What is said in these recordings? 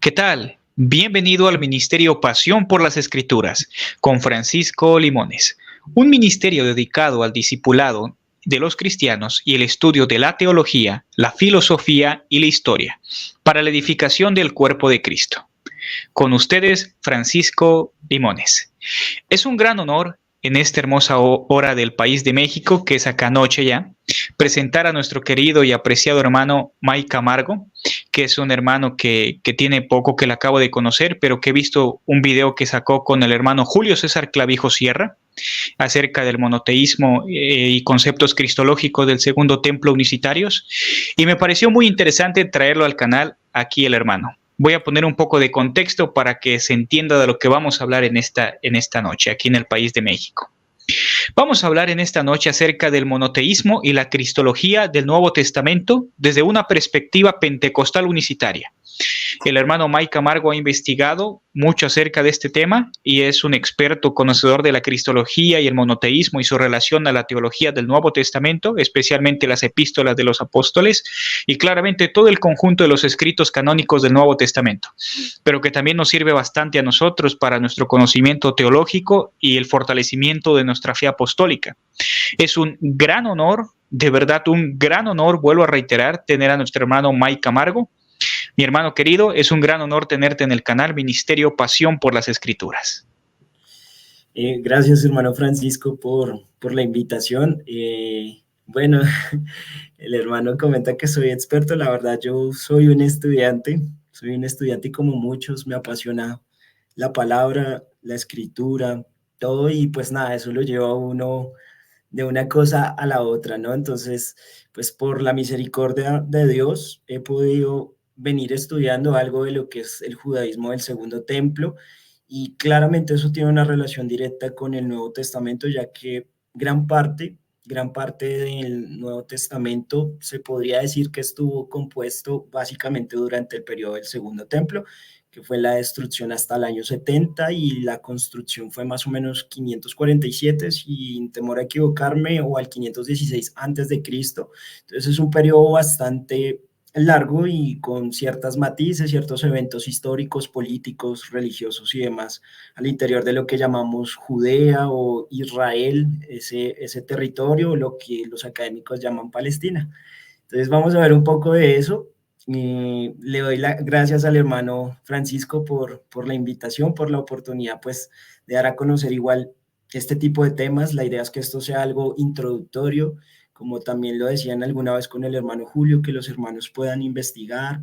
¿Qué tal? Bienvenido al Ministerio Pasión por las Escrituras con Francisco Limones, un ministerio dedicado al discipulado de los cristianos y el estudio de la teología, la filosofía y la historia, para la edificación del cuerpo de Cristo. Con ustedes, Francisco Limones. Es un gran honor en esta hermosa hora del país de México, que es acá noche ya, presentar a nuestro querido y apreciado hermano Mike Camargo, que es un hermano que tiene poco que le acabo de conocer, pero que he visto un video que sacó con el hermano Julio César Clavijo Sierra acerca del monoteísmo y conceptos cristológicos del segundo templo unicitarios, y me pareció muy interesante traerlo al canal aquí el hermano. Voy a poner un poco de contexto para que se entienda de lo que vamos a hablar en esta noche, aquí en el país de México. Vamos a hablar en esta noche acerca del monoteísmo y la cristología del Nuevo Testamento desde una perspectiva pentecostal unicitaria. El hermano Mike Camargo ha investigado mucho acerca de este tema y es un experto conocedor de la cristología y el monoteísmo y su relación a la teología del Nuevo Testamento, especialmente las epístolas de los apóstoles y claramente todo el conjunto de los escritos canónicos del Nuevo Testamento, pero que también nos sirve bastante a nosotros para nuestro conocimiento teológico y el fortalecimiento de nuestra fe apostólica. Es un gran honor, de verdad un gran honor, vuelvo a reiterar, tener a nuestro hermano Mike Camargo. Mi hermano querido, es un gran honor tenerte en el canal Ministerio Pasión por las Escrituras. Gracias, hermano Francisco, por la invitación. Bueno, el hermano comenta que soy experto. La verdad, yo soy un estudiante y como muchos me apasiona la palabra, la escritura, todo, y pues nada, eso lo lleva a uno de una cosa a la otra, ¿no? Entonces, pues por la misericordia de Dios he podido venir estudiando algo de lo que es el judaísmo del segundo templo, y claramente eso tiene una relación directa con el Nuevo Testamento, ya que gran parte del Nuevo Testamento se podría decir que estuvo compuesto básicamente durante el periodo del Segundo Templo, que fue la destrucción hasta el año 70 y la construcción fue más o menos 547, sin temor a equivocarme, o al 516 antes de Cristo. Entonces es un periodo bastante largo y con ciertas matices, ciertos eventos históricos, políticos, religiosos y demás al interior de lo que llamamos Judea o Israel, ese territorio, lo que los académicos llaman Palestina. Entonces vamos a ver un poco de eso. Le doy las gracias al hermano Francisco por la invitación, por la oportunidad pues de dar a conocer igual este tipo de temas. La idea es que esto sea algo introductorio, como también lo decían alguna vez con el hermano Julio, que los hermanos puedan investigar,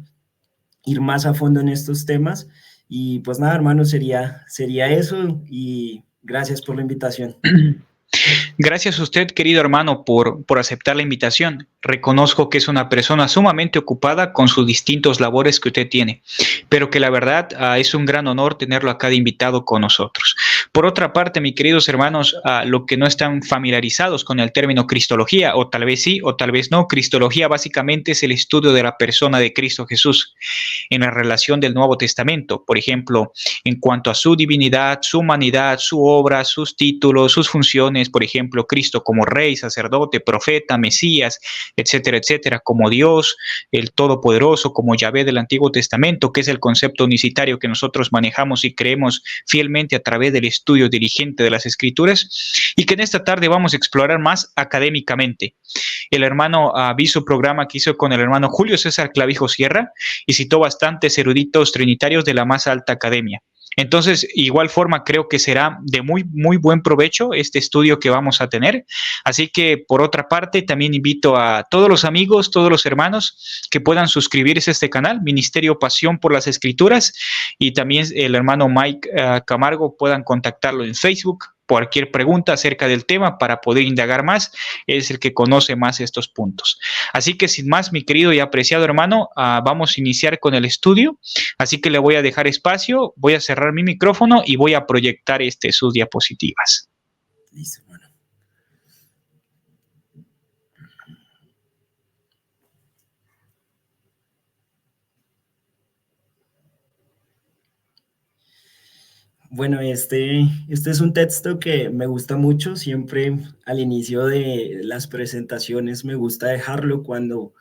ir más a fondo en estos temas. Y pues nada, hermano, sería eso, y gracias por la invitación. Gracias a usted, querido hermano, por aceptar la invitación. Reconozco que es una persona sumamente ocupada con sus distintos labores que usted tiene, pero que la verdad es un gran honor tenerlo acá de invitado con nosotros. Por otra parte, mis queridos hermanos, lo que no están familiarizados con el término cristología, o tal vez sí, o tal vez no, cristología básicamente es el estudio de la persona de Cristo Jesús en la relación del Nuevo Testamento, por ejemplo, en cuanto a su divinidad, su humanidad, su obra, sus títulos, sus funciones, por ejemplo, Cristo como rey, sacerdote, profeta, Mesías, etcétera, etcétera, como Dios, el Todopoderoso, como Yahvé del Antiguo Testamento, que es el concepto unicitario que nosotros manejamos y creemos fielmente a través del estudio diligente de las Escrituras, y que en esta tarde vamos a explorar más académicamente. El hermano vi su programa que hizo con el hermano Julio César Clavijo Sierra y citó bastantes eruditos trinitarios de la más alta academia. Entonces, igual forma, creo que será de muy, muy buen provecho este estudio que vamos a tener. Así que, por otra parte, también invito a todos los amigos, todos los hermanos que puedan suscribirse a este canal, Ministerio Pasión por las Escrituras, y también el hermano Mike Camargo puedan contactarlo en Facebook. Cualquier pregunta acerca del tema para poder indagar más, es el que conoce más estos puntos. Así que sin más, mi querido y apreciado hermano, vamos a iniciar con el estudio. Así que le voy a dejar espacio, voy a cerrar mi micrófono y voy a proyectar sus diapositivas. Listo, hermano. Bueno, este es un texto que me gusta mucho. Siempre al inicio de las presentaciones me gusta dejarlo cuando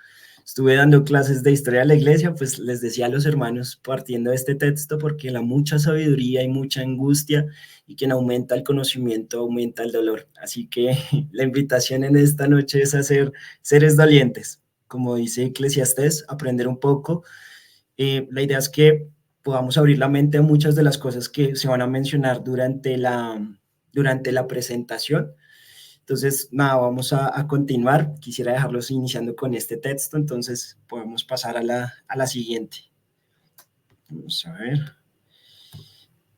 estuve dando clases de historia de la iglesia, pues les decía a los hermanos partiendo de este texto, porque la mucha sabiduría y mucha angustia, y quien aumenta el conocimiento aumenta el dolor. Así que la invitación en esta noche es a ser seres dolientes, como dice Eclesiastés, aprender un poco. La idea es que podamos abrir la mente a muchas de las cosas que se van a mencionar durante la presentación. Entonces, nada, vamos a continuar. Quisiera dejarlos iniciando con este texto, entonces podemos pasar a la siguiente. Vamos a ver.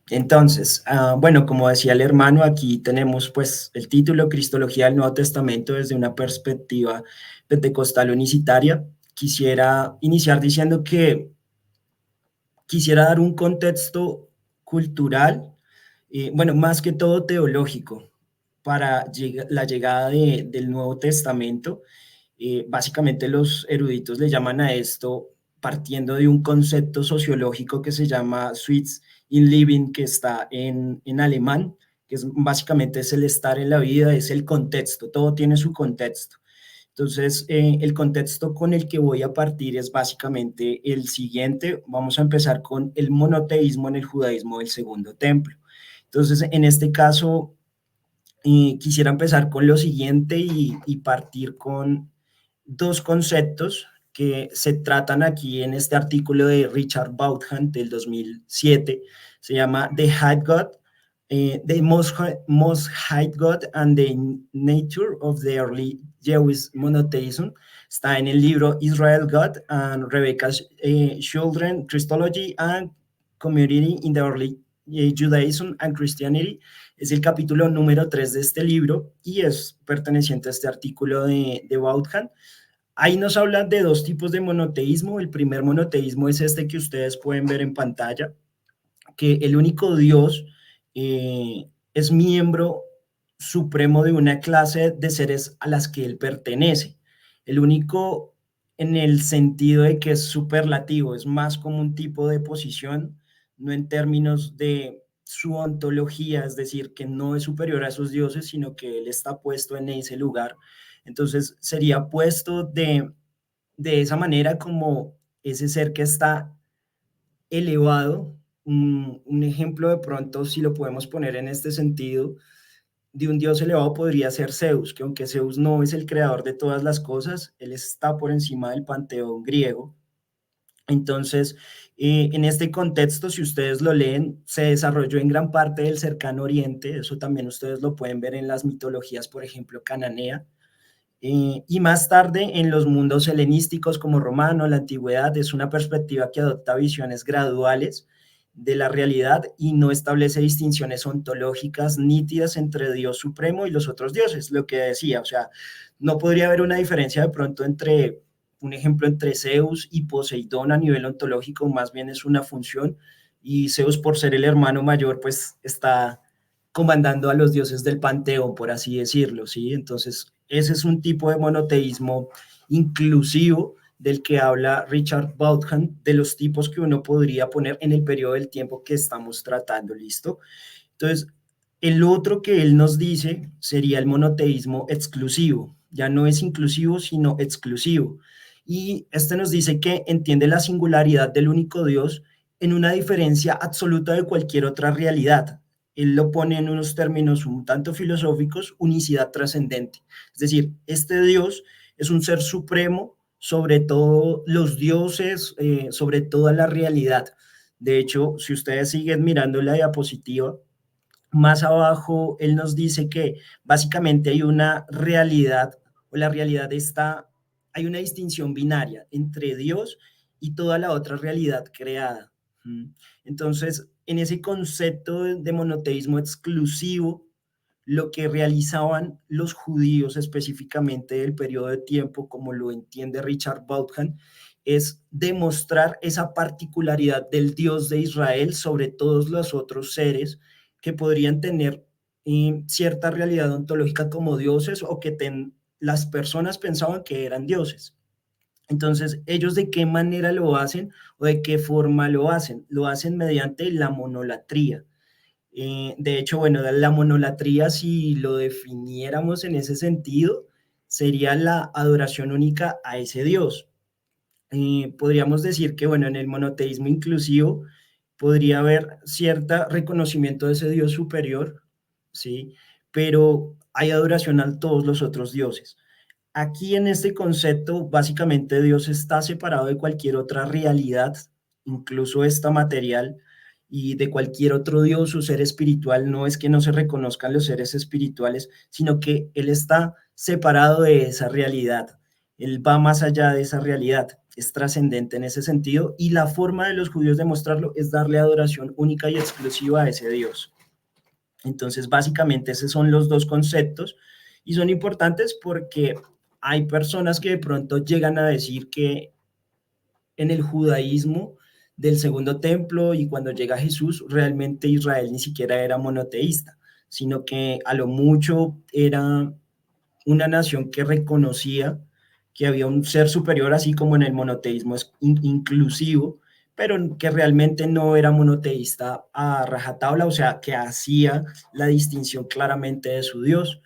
Entonces, bueno, como decía el hermano, aquí tenemos pues el título Cristología del Nuevo Testamento desde una perspectiva pentecostal unicitaria. Quisiera iniciar diciendo que quisiera dar un contexto cultural, bueno, más que todo teológico, para la llegada del Nuevo Testamento. Básicamente los eruditos le llaman a esto partiendo de un concepto sociológico que se llama Swiss in Living, que está en alemán, que es, básicamente es el estar en la vida, es el contexto, todo tiene su contexto. Entonces, el contexto con el que voy a partir es básicamente el siguiente. Vamos a empezar con el monoteísmo en el judaísmo del Segundo Templo. Entonces, en este caso, quisiera empezar con lo siguiente y partir con dos conceptos que se tratan aquí en este artículo de Richard Bauckham del 2007. Se llama The High God, The Most High God and the Nature of the Early Jewish Monotheism. Está en el libro Israel God and Rebecca's Children, Christology and Community in the Early Judaism and Christianity. Es el capítulo número 3 de este libro y es perteneciente a este artículo de Bauckham. Ahí nos hablan de dos tipos de monoteísmo. El primer monoteísmo es este que ustedes pueden ver en pantalla, que el único Dios es miembro supremo de una clase de seres a las que él pertenece. El único en el sentido de que es superlativo, es más como un tipo de posición, no en términos de su ontología, es decir, que no es superior a esos dioses, sino que él está puesto en ese lugar. Entonces sería puesto de esa manera como ese ser que está elevado. Un ejemplo de pronto, si lo podemos poner en este sentido, de un dios elevado podría ser Zeus, que aunque Zeus no es el creador de todas las cosas, él está por encima del panteón griego. Entonces, en este contexto, si ustedes lo leen, se desarrolló en gran parte del cercano oriente, eso también ustedes lo pueden ver en las mitologías, por ejemplo, cananea, y más tarde en los mundos helenísticos como romano, la antigüedad, es una perspectiva que adopta visiones graduales de la realidad y no establece distinciones ontológicas nítidas entre Dios supremo y los otros dioses, lo que decía, o sea, no podría haber una diferencia de pronto entre, un ejemplo, entre Zeus y Poseidón a nivel ontológico, más bien es una función, y Zeus, por ser el hermano mayor, pues está comandando a los dioses del panteón, por así decirlo, ¿sí? Entonces, ese es un tipo de monoteísmo inclusivo del que habla Richard Bauckham, de los tipos que uno podría poner en el periodo del tiempo que estamos tratando, ¿listo? Entonces, el otro que él nos dice sería el monoteísmo exclusivo, ya no es inclusivo, sino exclusivo. Y este nos dice que entiende la singularidad del único Dios en una diferencia absoluta de cualquier otra realidad. Él lo pone en unos términos un tanto filosóficos, unicidad trascendente. Es decir, este Dios es un ser supremo sobre todos los dioses, sobre toda la realidad. De hecho, si ustedes siguen mirando la diapositiva, más abajo él nos dice que básicamente hay una realidad, o la realidad está, hay una distinción binaria entre Dios y toda la otra realidad creada. Entonces, en ese concepto de monoteísmo exclusivo, lo que realizaban los judíos específicamente del periodo de tiempo, como lo entiende Richard Bauckham, es demostrar esa particularidad del Dios de Israel sobre todos los otros seres que podrían tener cierta realidad ontológica como dioses o que las personas pensaban que eran dioses. Entonces, ¿ellos de qué manera lo hacen o de qué forma lo hacen? Lo hacen mediante la monolatría. De hecho, bueno, la monolatría, si lo definiéramos en ese sentido, sería la adoración única a ese Dios. Podríamos decir que, bueno, en el monoteísmo inclusivo podría haber cierto reconocimiento de ese Dios superior, ¿sí? Pero hay adoración a todos los otros dioses. Aquí en este concepto, básicamente Dios está separado de cualquier otra realidad, incluso esta material, y de cualquier otro Dios o ser espiritual. No es que no se reconozcan los seres espirituales, sino que Él está separado de esa realidad. Él va más allá de esa realidad, es trascendente en ese sentido, y la forma de los judíos de mostrarlo es darle adoración única y exclusiva a ese Dios. Entonces, básicamente, esos son los dos conceptos y son importantes porque hay personas que de pronto llegan a decir que en el judaísmo del segundo templo y cuando llega Jesús, realmente Israel ni siquiera era monoteísta, sino que a lo mucho era una nación que reconocía que había un ser superior, así como en el monoteísmo es inclusivo, pero que realmente no era monoteísta a rajatabla, o sea, que hacía la distinción claramente de su Dios.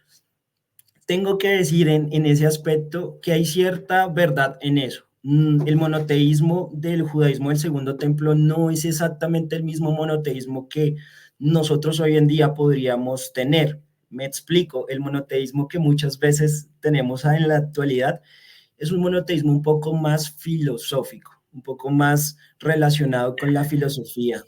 Tengo que decir en ese aspecto que hay cierta verdad en eso. El monoteísmo del judaísmo del segundo templo no es exactamente el mismo monoteísmo que nosotros hoy en día podríamos tener. Me explico, el monoteísmo que muchas veces tenemos en la actualidad es un monoteísmo un poco más filosófico, un poco más relacionado con la filosofía.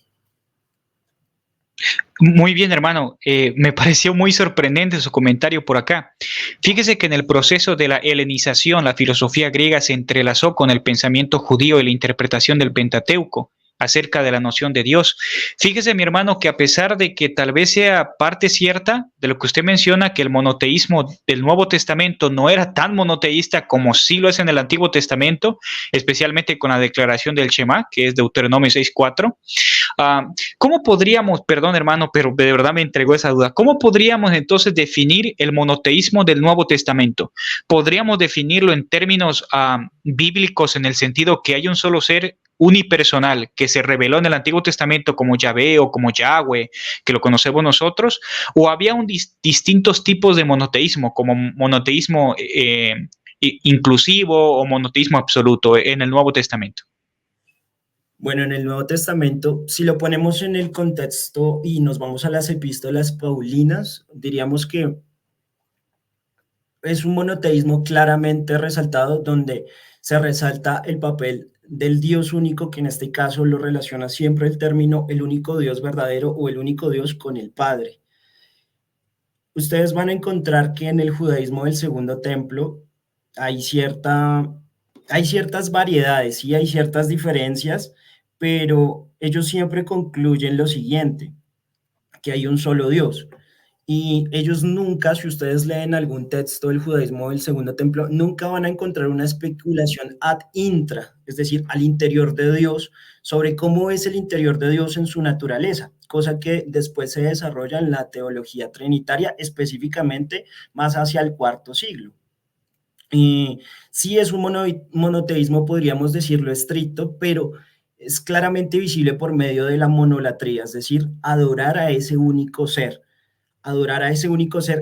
Muy bien, hermano. Me pareció muy sorprendente su comentario por acá. Fíjese que en el proceso de la helenización, la filosofía griega se entrelazó con el pensamiento judío y la interpretación del Pentateuco acerca de la noción de Dios. Fíjese, mi hermano, que a pesar de que tal vez sea parte cierta de lo que usted menciona, que el monoteísmo del Nuevo Testamento no era tan monoteísta como sí lo es en el Antiguo Testamento, especialmente con la declaración del Shema, que es Deuteronomio 6:4. ¿Cómo podríamos, perdón hermano, pero de verdad me entregó esa duda, cómo podríamos entonces definir el monoteísmo del Nuevo Testamento? ¿Podríamos definirlo en términos bíblicos en el sentido que hay un solo ser unipersonal que se reveló en el Antiguo Testamento como Yahvé o como Yahweh, que lo conocemos nosotros? ¿O había distintos tipos de monoteísmo, como monoteísmo inclusivo o monoteísmo absoluto en el Nuevo Testamento? Bueno, en el Nuevo Testamento, si lo ponemos en el contexto y nos vamos a las epístolas paulinas, diríamos que es un monoteísmo claramente resaltado donde se resalta el papel del Dios único, que en este caso lo relaciona siempre el término el único Dios verdadero o el único Dios con el Padre. Ustedes van a encontrar que en el judaísmo del segundo templo hay, hay ciertas variedades y hay ciertas diferencias, pero ellos siempre concluyen lo siguiente, que hay un solo Dios. Y ellos nunca, si ustedes leen algún texto del judaísmo del segundo templo, nunca van a encontrar una especulación ad intra, es decir, al interior de Dios, sobre cómo es el interior de Dios en su naturaleza, cosa que después se desarrolla en la teología trinitaria, específicamente más hacia el cuarto siglo. Sí es un monoteísmo, podríamos decirlo estricto, pero es claramente visible por medio de la monolatría, es decir, adorar a ese único ser,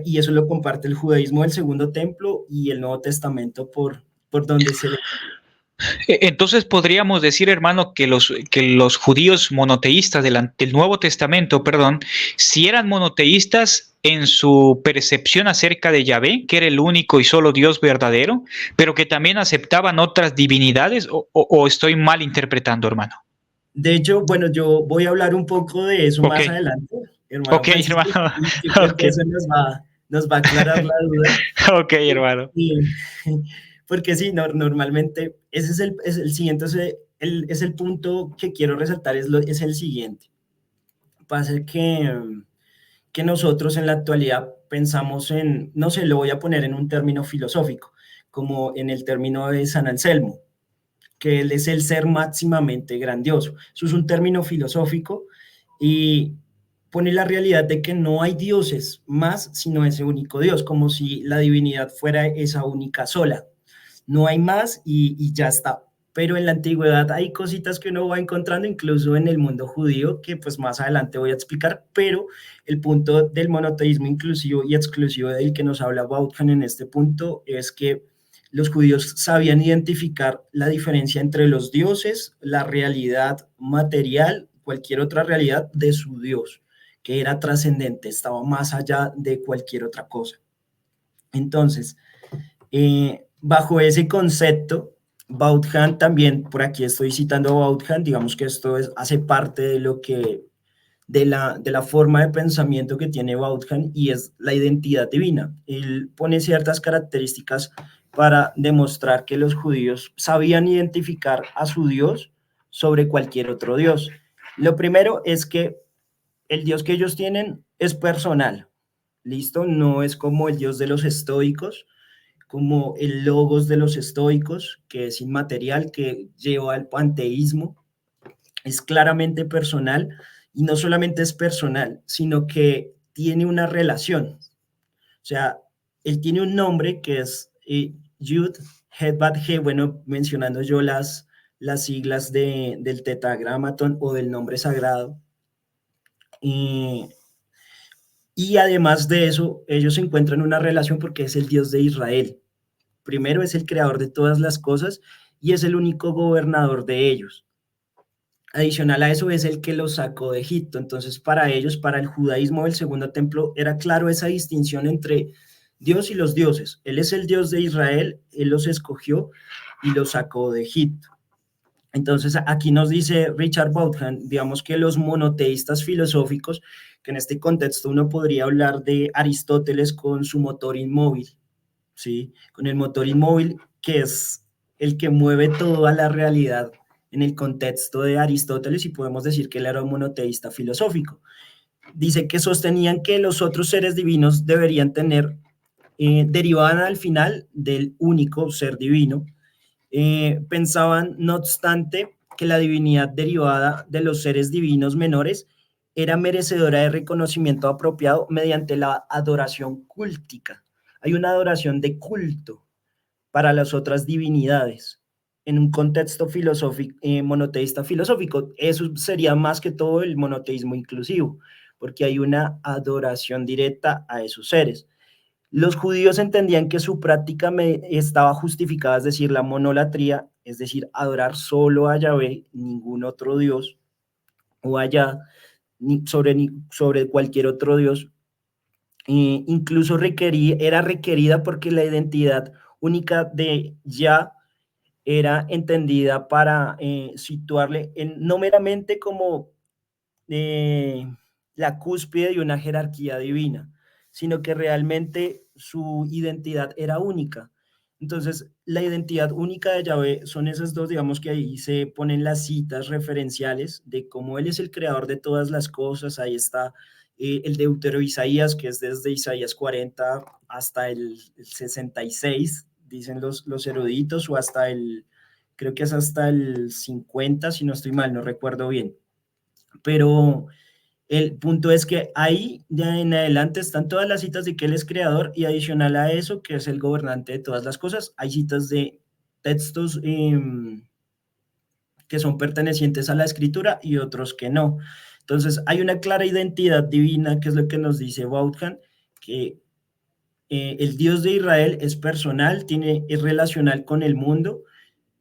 y eso lo comparte el judaísmo del segundo templo y el Nuevo Testamento por donde se ve. Entonces podríamos decir, hermano, que los judíos monoteístas del Nuevo Testamento, perdón, si eran monoteístas en su percepción acerca de Yahvé, que era el único y solo Dios verdadero, pero que también aceptaban otras divinidades, o estoy mal interpretando, hermano. De hecho, bueno, yo voy a hablar un poco de eso Ok, más adelante, hermano ok, Francisco, hermano, y creo ok, que eso nos va a aclarar la duda. ok, hermano. Y, porque sí, normalmente ese es el siguiente, es el punto que quiero resaltar, es el siguiente. Pasa que nosotros en la actualidad pensamos en, no sé, lo voy a poner en un término filosófico, como en el término de San Anselmo, que él es el ser máximamente grandioso. Eso es un término filosófico y pone la realidad de que no hay dioses más sino ese único Dios, como si la divinidad fuera esa única sola. No hay más y ya está. Pero en la antigüedad hay cositas que uno va encontrando, incluso en el mundo judío, que pues más adelante voy a explicar, pero el punto del monoteísmo inclusivo y exclusivo del que nos habla Vautrin en este punto es que los judíos sabían identificar la diferencia entre los dioses, la realidad material, cualquier otra realidad de su Dios, que era trascendente, estaba más allá de cualquier otra cosa. Entonces, bajo ese concepto, Vaughan también, por aquí estoy citando a Vaughan, digamos que esto hace parte de lo que de la forma de pensamiento que tiene Vaughan, y es la identidad divina. Él pone ciertas características para demostrar que los judíos sabían identificar a su Dios sobre cualquier otro Dios. Lo primero es que el Dios que ellos tienen es personal, ¿listo? No es como el Dios de los estoicos, como el logos de los estoicos, que es inmaterial, que lleva al panteísmo. Es claramente personal, y no solamente es personal, sino que tiene una relación. O sea, él tiene un nombre que es Yud, Het, Bat, He, bueno, mencionando yo las siglas del tetragramatón o del nombre sagrado. Y además de eso, ellos encuentran una relación porque es el Dios de Israel. Primero, es el creador de todas las cosas y es el único gobernador de ellos. Adicional a eso, es el que los sacó de Egipto. Entonces, para ellos, para el judaísmo del segundo templo, era claro esa distinción entre Dios y los dioses. Él es el Dios de Israel, él los escogió y los sacó de Egipto. Entonces, aquí nos dice Richard Vaughan, digamos que los monoteístas filosóficos, que en este contexto uno podría hablar de Aristóteles con su motor inmóvil, ¿sí? Con el motor inmóvil, que es el que mueve toda la realidad en el contexto de Aristóteles, y podemos decir que él era un monoteísta filosófico. Dice que sostenían que los otros seres divinos deberían tener, derivaban al final del único ser divino. Pensaban, no obstante, que la divinidad derivada de los seres divinos menores era merecedora de reconocimiento apropiado mediante la adoración cúltica. Hay una adoración de culto para las otras divinidades en un contexto filosófico, monoteísta filosófico. Eso sería más que todo el monoteísmo inclusivo, porque hay una adoración directa a esos seres. Los judíos entendían que su práctica estaba justificada, es decir, la monolatría, es decir, adorar solo a Yahvé, ningún otro Dios, o allá, sobre cualquier otro Dios. Incluso era requerida porque la identidad única de Yah era entendida para situarle no meramente como la cúspide de una jerarquía divina, sino que realmente su identidad era única. Entonces, la identidad única de Yahvé son esas dos, digamos que ahí se ponen las citas referenciales de cómo él es el creador de todas las cosas. Ahí está el Deutero Isaías, que es desde Isaías 40 hasta el 66, dicen los eruditos, o hasta creo que es hasta el 50, si no estoy mal, no recuerdo bien. Pero el punto es que ahí de en adelante están todas las citas de que él es creador, y adicional a eso, que es el gobernante de todas las cosas, hay citas de textos que son pertenecientes a la escritura y otros que no. Entonces, hay una clara identidad divina, que es lo que nos dice Vaughan, que el Dios de Israel es personal, es relacional con el mundo,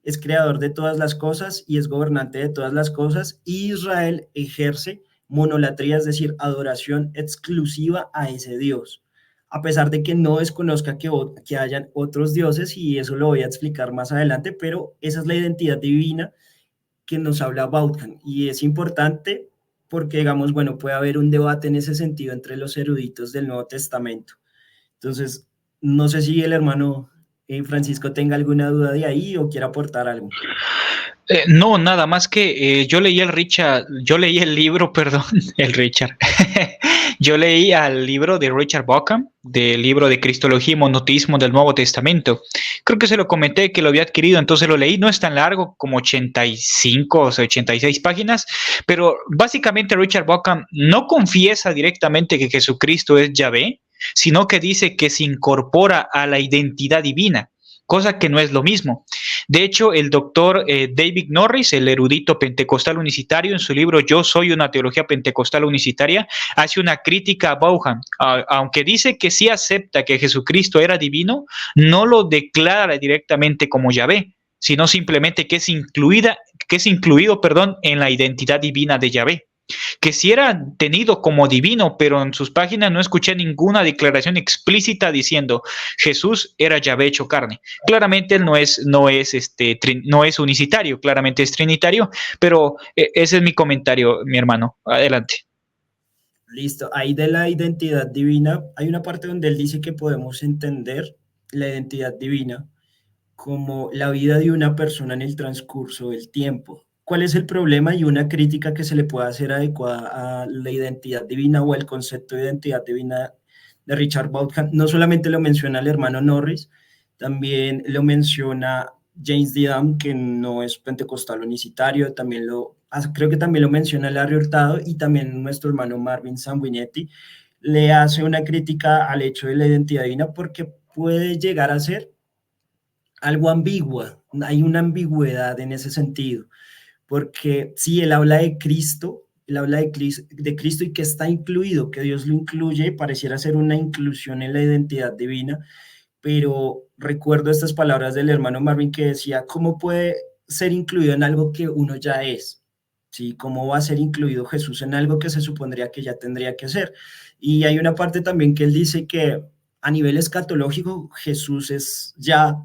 es creador de todas las cosas y es gobernante de todas las cosas. Y Israel ejerce monolatría, es decir, adoración exclusiva a ese Dios, a pesar de que no desconozca que hayan otros dioses, y eso lo voy a explicar más adelante, pero esa es la identidad divina que nos habla Vaughan, y es importante porque, digamos, bueno, puede haber un debate en ese sentido entre los eruditos del Nuevo Testamento. Entonces, no sé si el hermano Francisco tenga alguna duda de ahí o quiera aportar algo. No, nada más que yo leí el libro, perdón, el Richard. Yo leí al libro de Richard Bauckham, del libro de Cristología y Monoteísmo del Nuevo Testamento. Creo que se lo comenté que lo había adquirido, entonces lo leí. No es tan largo, como 85 o 86 páginas, pero básicamente Richard Bauckham no confiesa directamente que Jesucristo es Yahvé, sino que dice que se incorpora a la identidad divina. cosa que no es lo mismo. De hecho, el doctor David Norris, el erudito pentecostal unicitario, en su libro Yo soy una teología pentecostal unicitaria, hace una crítica a Vaughan. Aunque dice que sí acepta que Jesucristo era divino, no lo declara directamente como Yahvé, sino simplemente que es incluido, perdón, en la identidad divina de Yahvé, que si era tenido como divino, pero en sus páginas no escuché ninguna declaración explícita diciendo Jesús era Yahvé hecho carne. Claramente él no es unicitario, claramente es trinitario, pero ese es mi comentario, mi hermano. Adelante. Listo, ahí de la identidad divina, hay una parte donde él dice que podemos entender la identidad divina como la vida de una persona en el transcurso del tiempo. ¿Cuál es el problema y una crítica que se le puede hacer adecuada a la identidad divina o al concepto de identidad divina de Richard Vaughan? No solamente lo menciona el hermano Norris, también lo menciona James Didam, que no es pentecostal unicitario, creo que también lo menciona Larry Hurtado y también nuestro hermano Marvin Sanguinetti le hace una crítica al hecho de la identidad divina porque puede llegar a ser algo ambigua, hay una ambigüedad en ese sentido, porque sí, él habla de Cristo, él habla de Cristo y que está incluido, que Dios lo incluye, pareciera ser una inclusión en la identidad divina, pero recuerdo estas palabras del hermano Marvin que decía, ¿cómo puede ser incluido en algo que uno ya es? ¿Sí? ¿Cómo va a ser incluido Jesús en algo que se supondría que ya tendría que ser? Y hay una parte también que él dice que a nivel escatológico Jesús es ya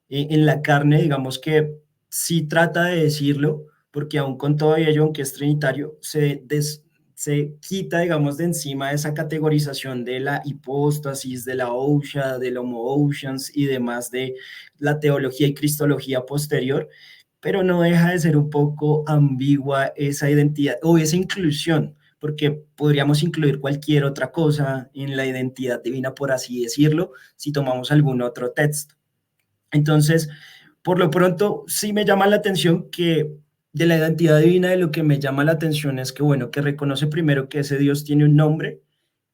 en la carne, digamos que sí trata de decirlo, porque aún con todo ello, aunque es trinitario, se quita, digamos, de encima esa categorización de la hipóstasis, de la ousia, del homo-ousians y demás de la teología y cristología posterior, pero no deja de ser un poco ambigua esa identidad o esa inclusión, porque podríamos incluir cualquier otra cosa en la identidad divina, por así decirlo, si tomamos algún otro texto. Entonces, por lo pronto, sí me llama la atención que de la identidad divina, de lo que me llama la atención es que, bueno, que reconoce primero que ese Dios tiene un nombre,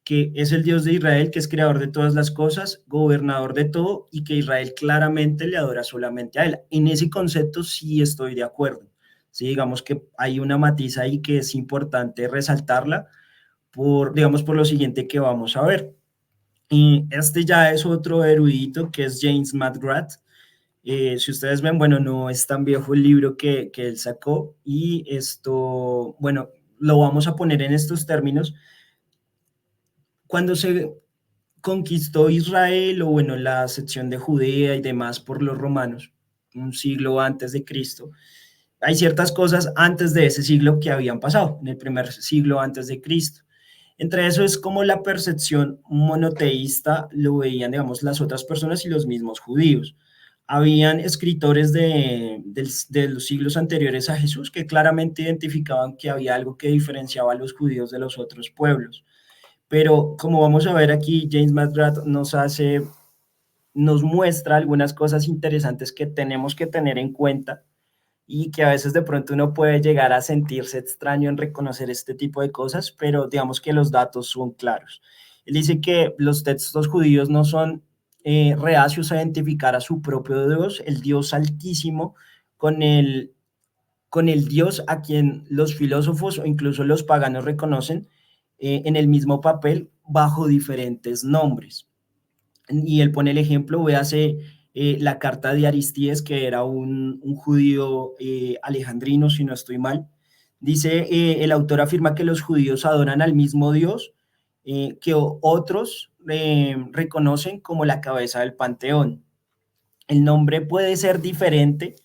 que es el Dios de Israel, que es creador de todas las cosas, gobernador de todo, y que Israel claramente le adora solamente a él. En ese concepto sí estoy de acuerdo. Sí, digamos que hay una matiz ahí que es importante resaltarla digamos, por lo siguiente que vamos a ver. Y este ya es otro erudito que es James McGrath. Si ustedes ven, bueno, no es tan viejo el libro que él sacó y esto, bueno, lo vamos a poner en estos términos. Cuando se conquistó Israel o bueno, la sección de Judea y demás por los romanos, un siglo antes de Cristo, hay ciertas cosas antes de ese siglo que habían pasado, en el primer siglo antes de Cristo. Entre eso es como la percepción monoteísta lo veían, digamos, las otras personas y los mismos judíos. Habían escritores de los siglos anteriores a Jesús que claramente identificaban que había algo que diferenciaba a los judíos de los otros pueblos. Pero como vamos a ver aquí, James McGrath nos muestra algunas cosas interesantes que tenemos que tener en cuenta y que a veces de pronto uno puede llegar a sentirse extraño en reconocer este tipo de cosas, pero digamos que los datos son claros. Él dice que los textos judíos no son reacios a identificar a su propio Dios, el Dios altísimo, con con el Dios a quien los filósofos o incluso los paganos reconocen en el mismo papel bajo diferentes nombres. Y él pone el ejemplo, véase la carta de Aristíes, que era un judío alejandrino, si no estoy mal. Dice, el autor afirma que los judíos adoran al mismo Dios que otros reconocen como la cabeza del panteón. El nombre puede ser diferente,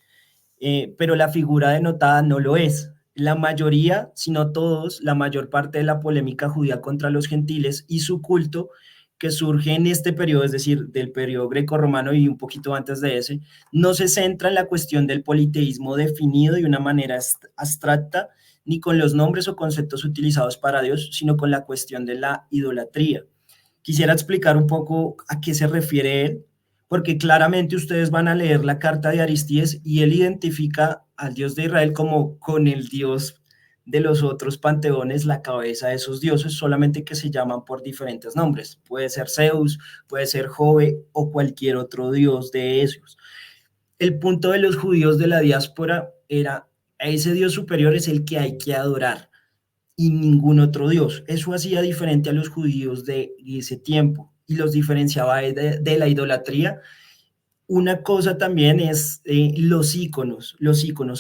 pero la figura denotada no lo es. La mayoría, si no todos, la mayor parte de la polémica judía contra los gentiles y su culto que surge en este periodo, es decir, del periodo greco-romano y un poquito antes de ese, no se centra en la cuestión del politeísmo definido de una manera abstracta, ni con los nombres o conceptos utilizados para Dios, sino con la cuestión de la idolatría. Quisiera explicar un poco a qué se refiere él, porque claramente ustedes van a leer la carta de Aristíes y él identifica al Dios de Israel como con el Dios de los otros panteones la cabeza de esos dioses, solamente que se llaman por diferentes nombres. Puede ser Zeus, puede ser Jove o cualquier otro dios de esos. El punto de los judíos de la diáspora era, a ese dios superior es el que hay que adorar y ningún otro dios. Eso hacía diferente a los judíos de ese tiempo y los diferenciaba de la idolatría. Una cosa también es los íconos,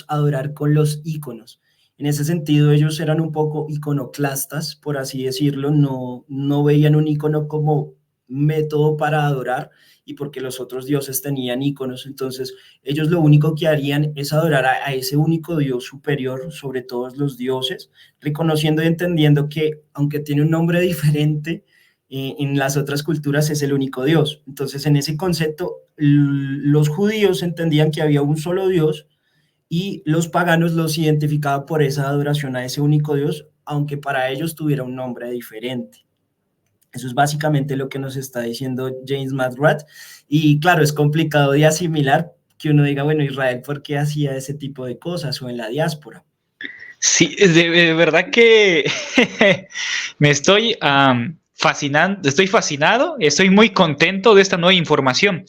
adorar con los íconos. En ese sentido, ellos eran un poco iconoclastas, por así decirlo, no veían un ícono como método para adorar y porque los otros dioses tenían íconos, entonces ellos lo único que harían es adorar a ese único dios superior sobre todos los dioses, reconociendo y entendiendo que aunque tiene un nombre diferente, en las otras culturas es el único Dios. Entonces, en ese concepto, los judíos entendían que había un solo Dios y los paganos los identificaban por esa adoración a ese único Dios, aunque para ellos tuviera un nombre diferente. Eso es básicamente lo que nos está diciendo James McGrath. Y claro, es complicado de asimilar que uno diga, bueno, Israel, ¿por qué hacía ese tipo de cosas? O en la diáspora. Sí, de verdad que me estoy fascinando, estoy fascinado, estoy muy contento de esta nueva información.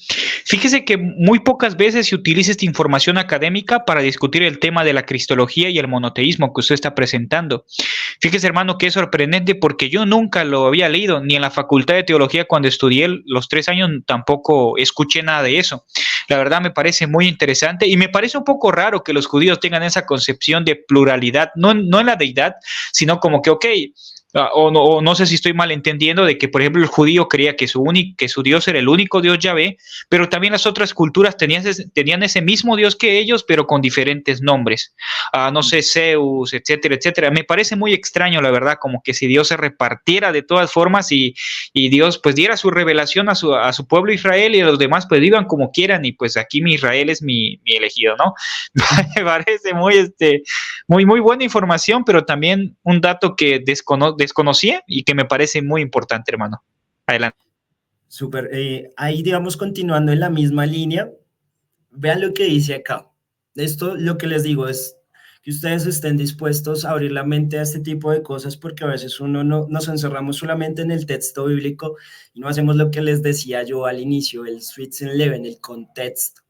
Fíjese que muy pocas veces se utiliza esta información académica para discutir el tema de la cristología y el monoteísmo que usted está presentando. Fíjese, hermano, que es sorprendente porque yo nunca lo había leído, ni en la Facultad de Teología cuando estudié los 3 años tampoco escuché nada de eso. La verdad me parece muy interesante y me parece un poco raro que los judíos tengan esa concepción de pluralidad, no en la deidad, sino como que, ok, o no sé si estoy mal entendiendo de que, por ejemplo, el judío creía que su Dios era el único Dios Yahvé, pero también las otras culturas tenían ese mismo Dios que ellos, pero con diferentes nombres. No sé, Zeus, etcétera, etcétera. Me parece muy extraño, la verdad, como que si Dios se repartiera de todas formas y Dios pues diera su revelación a su pueblo Israel y a los demás pues vivan como quieran y pues aquí mi Israel es mi elegido, ¿no? Me parece muy buena información, pero también un dato que desconocía y que me parece muy importante, hermano. Adelante. Súper. Ahí, digamos, continuando en la misma línea, vean lo que dice acá. Esto, lo que les digo es que ustedes estén dispuestos a abrir la mente a este tipo de cosas porque a veces uno no nos encerramos solamente en el texto bíblico y no hacemos lo que les decía yo al inicio, el Sweet Eleven, el contexto.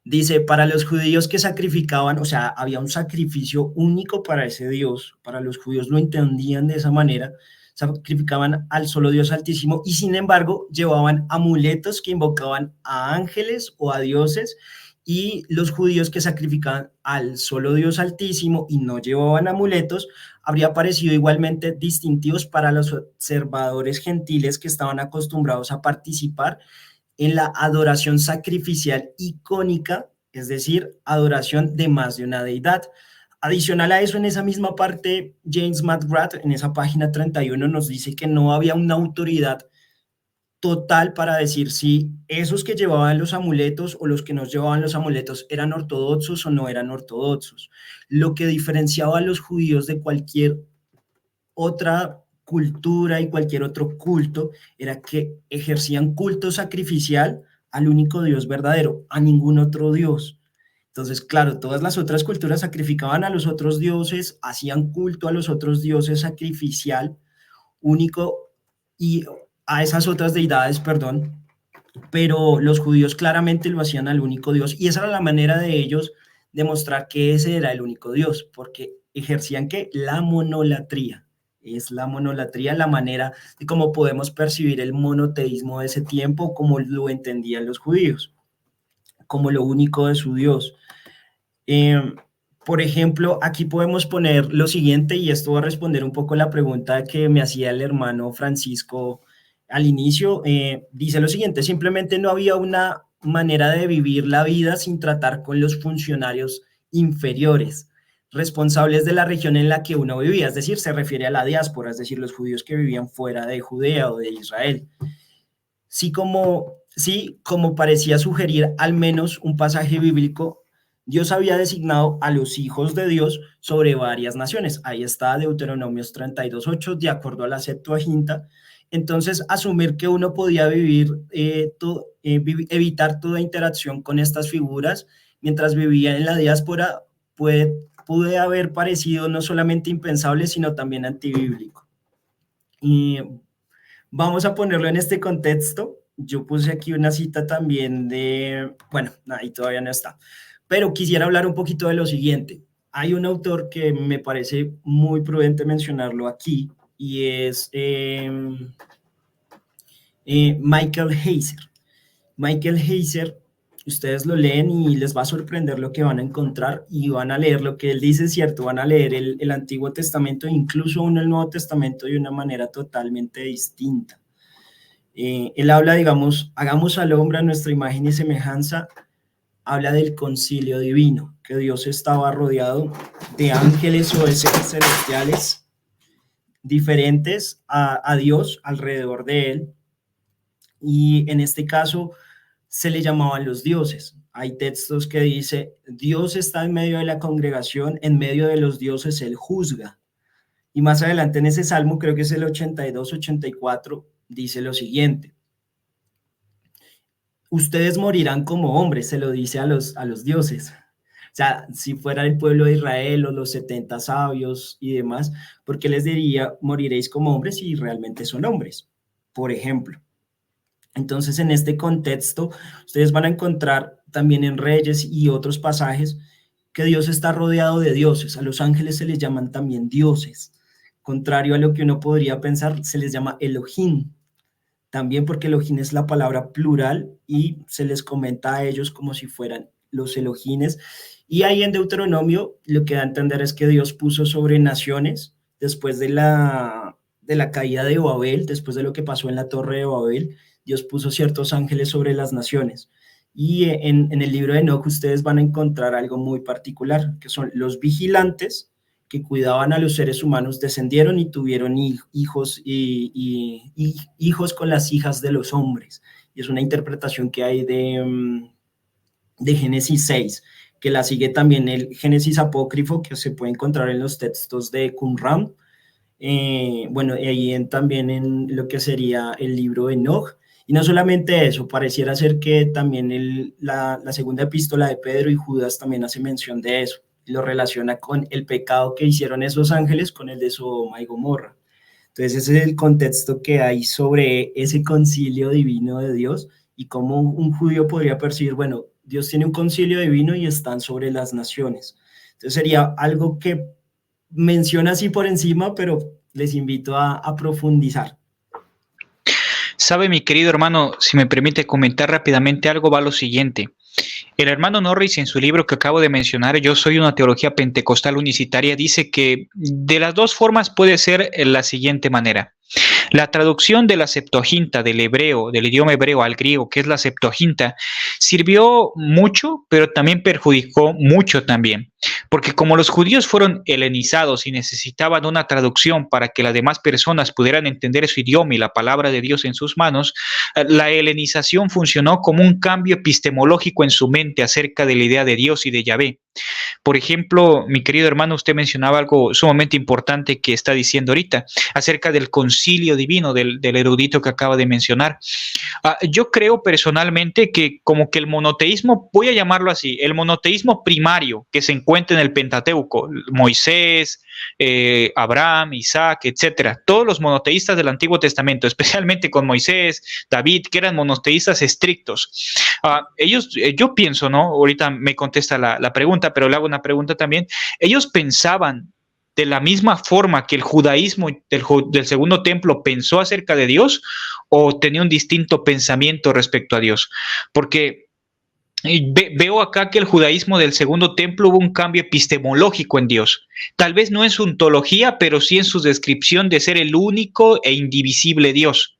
Dice, para los judíos que sacrificaban, o sea, había un sacrificio único para ese Dios, para los judíos lo entendían de esa manera, sacrificaban al solo Dios altísimo y sin embargo llevaban amuletos que invocaban a ángeles o a dioses y los judíos que sacrificaban al solo Dios altísimo y no llevaban amuletos, habría parecido igualmente distintivos para los observadores gentiles que estaban acostumbrados a participar en la adoración sacrificial icónica, es decir, adoración de más de una deidad. Adicional a eso, en esa misma parte, James McGrath, en esa página 31, nos dice que no había una autoridad total para decir si esos que llevaban los amuletos o los que no llevaban los amuletos eran ortodoxos o no eran ortodoxos. Lo que diferenciaba a los judíos de cualquier otra cultura y cualquier otro culto era que ejercían culto sacrificial al único Dios verdadero, a ningún otro Dios. Entonces, claro, todas las otras culturas sacrificaban a los otros dioses, hacían culto a los otros dioses sacrificial, único, y a esas otras deidades, perdón, pero los judíos claramente lo hacían al único Dios, y esa era la manera de ellos demostrar que ese era el único Dios, porque ejercían que la monolatría. Es la monolatría la manera de cómo podemos percibir el monoteísmo de ese tiempo, como lo entendían los judíos, como lo único de su Dios. Eh, por ejemplo, aquí podemos poner lo siguiente, y esto va a responder un poco la pregunta que me hacía el hermano Francisco al inicio. Dice lo siguiente, simplemente no había una manera de vivir la vida sin tratar con los funcionarios inferiores, responsables de la región en la que uno vivía, es decir, se refiere a la diáspora, es decir, los judíos que vivían fuera de Judea o de Israel. Sí, como parecía sugerir al menos un pasaje bíblico, Dios había designado a los hijos de Dios sobre varias naciones. Ahí está Deuteronomios 32:8, de acuerdo a la Septuaginta. Entonces, asumir que uno podía evitar toda interacción con estas figuras mientras vivía en la diáspora puede puede haber parecido no solamente impensable, sino también antibíblico. Y vamos a ponerlo en este contexto. Yo puse aquí una cita también bueno, ahí todavía no está, pero quisiera hablar un poquito de lo siguiente. Hay un autor que me parece muy prudente mencionarlo aquí, y es Michael Heiser. Michael Heiser, ustedes lo leen y les va a sorprender lo que van a encontrar, y van a leer lo que él dice, ¿cierto? Van a leer el Antiguo Testamento, incluso uno el Nuevo Testamento, de una manera totalmente distinta. Él habla, digamos, hagamos al hombre a nuestra imagen y semejanza. Habla del concilio divino, que Dios estaba rodeado de ángeles o de seres celestiales diferentes a Dios alrededor de él, y en este caso se le llamaban los dioses. Hay textos que dice, Dios está en medio de la congregación, en medio de los dioses él juzga. Y más adelante en ese salmo, creo que es el 82, 84, dice lo siguiente: ustedes morirán como hombres, se lo dice a los dioses. O sea, si fuera el pueblo de Israel o los 70 sabios y demás, ¿por qué les diría moriréis como hombres si realmente son hombres? Por ejemplo. Entonces, en este contexto, ustedes van a encontrar también en Reyes y otros pasajes que Dios está rodeado de dioses. A los ángeles se les llaman también dioses. Contrario a lo que uno podría pensar, se les llama Elohim. También porque Elohim es la palabra plural y se les comenta a ellos como si fueran los Elohines. Y ahí en Deuteronomio lo que da a entender es que Dios puso sobre naciones, después de la caída de Babel, después de lo que pasó en la Torre de Babel, Dios puso ciertos ángeles sobre las naciones. Y en el libro de Enoc ustedes van a encontrar algo muy particular, que son los vigilantes que cuidaban a los seres humanos, descendieron y tuvieron hijos y hijos con las hijas de los hombres. Y es una interpretación que hay de Génesis 6, que la sigue también el Génesis apócrifo, que se puede encontrar en los textos de Qumran. Bueno, y ahí también en lo que sería el libro de Enoch. Y no solamente eso, pareciera ser que también la segunda epístola de Pedro y Judas también hace mención de eso, y lo relaciona con el pecado que hicieron esos ángeles con el de Sodoma y Gomorra. Entonces ese es el contexto que hay sobre ese concilio divino de Dios, y cómo un judío podría percibir, bueno, Dios tiene un concilio divino y están sobre las naciones. Entonces sería algo que menciona así por encima, pero les invito a profundizar. Sabe, mi querido hermano, si me permite comentar rápidamente algo, va lo siguiente. El hermano Norris, en su libro que acabo de mencionar, Yo soy una teología pentecostal unicitaria, dice que de las dos formas puede ser la siguiente manera. La traducción de la Septuaginta del hebreo, del idioma hebreo al griego, que es la Septuaginta, sirvió mucho, pero también perjudicó mucho también. Porque como los judíos fueron helenizados y necesitaban una traducción para que las demás personas pudieran entender su idioma y la palabra de Dios en sus manos, la helenización funcionó como un cambio epistemológico en su mente acerca de la idea de Dios y de Yahvé. Por ejemplo, mi querido hermano, usted mencionaba algo sumamente importante que está diciendo ahorita, acerca del concilio divino del erudito que acaba de mencionar. Yo creo personalmente que como que el monoteísmo, voy a llamarlo así, el monoteísmo primario que se encuentra en el Pentateuco, Moisés, Abraham, Isaac, etcétera, todos los monoteístas del Antiguo Testamento, especialmente con Moisés, David, que eran monoteístas estrictos. Yo pienso, ¿no? Ahorita me contesta la pregunta, pero le hago una pregunta también. Ellos pensaban de la misma forma que el judaísmo del Segundo Templo pensó acerca de Dios, o tenía un distinto pensamiento respecto a Dios. Porque veo acá que el judaísmo del Segundo Templo hubo un cambio epistemológico en Dios. Tal vez no en su ontología, pero sí en su descripción de ser el único e indivisible Dios.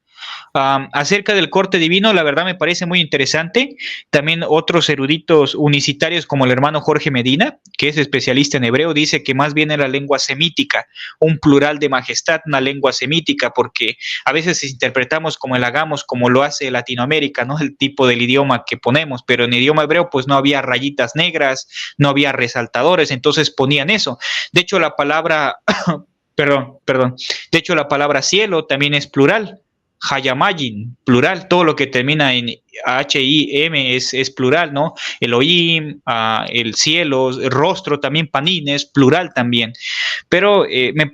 Acerca del corte divino, la verdad me parece muy interesante. También otros eruditos unicitarios como el hermano Jorge Medina, que es especialista en hebreo, dice que más bien era lengua semítica, un plural de majestad, una lengua semítica, porque a veces interpretamos como el hagamos, como lo hace Latinoamérica, ¿no? El tipo del idioma que ponemos, pero en idioma hebreo pues no había rayitas negras, no había resaltadores, entonces ponían eso. De hecho, la palabra, perdón, de hecho la palabra cielo también es plural. Hayamayin, plural, todo lo que termina en H-I-M es plural, ¿no? Elohim, el cielo, el rostro también, panim es plural también. Pero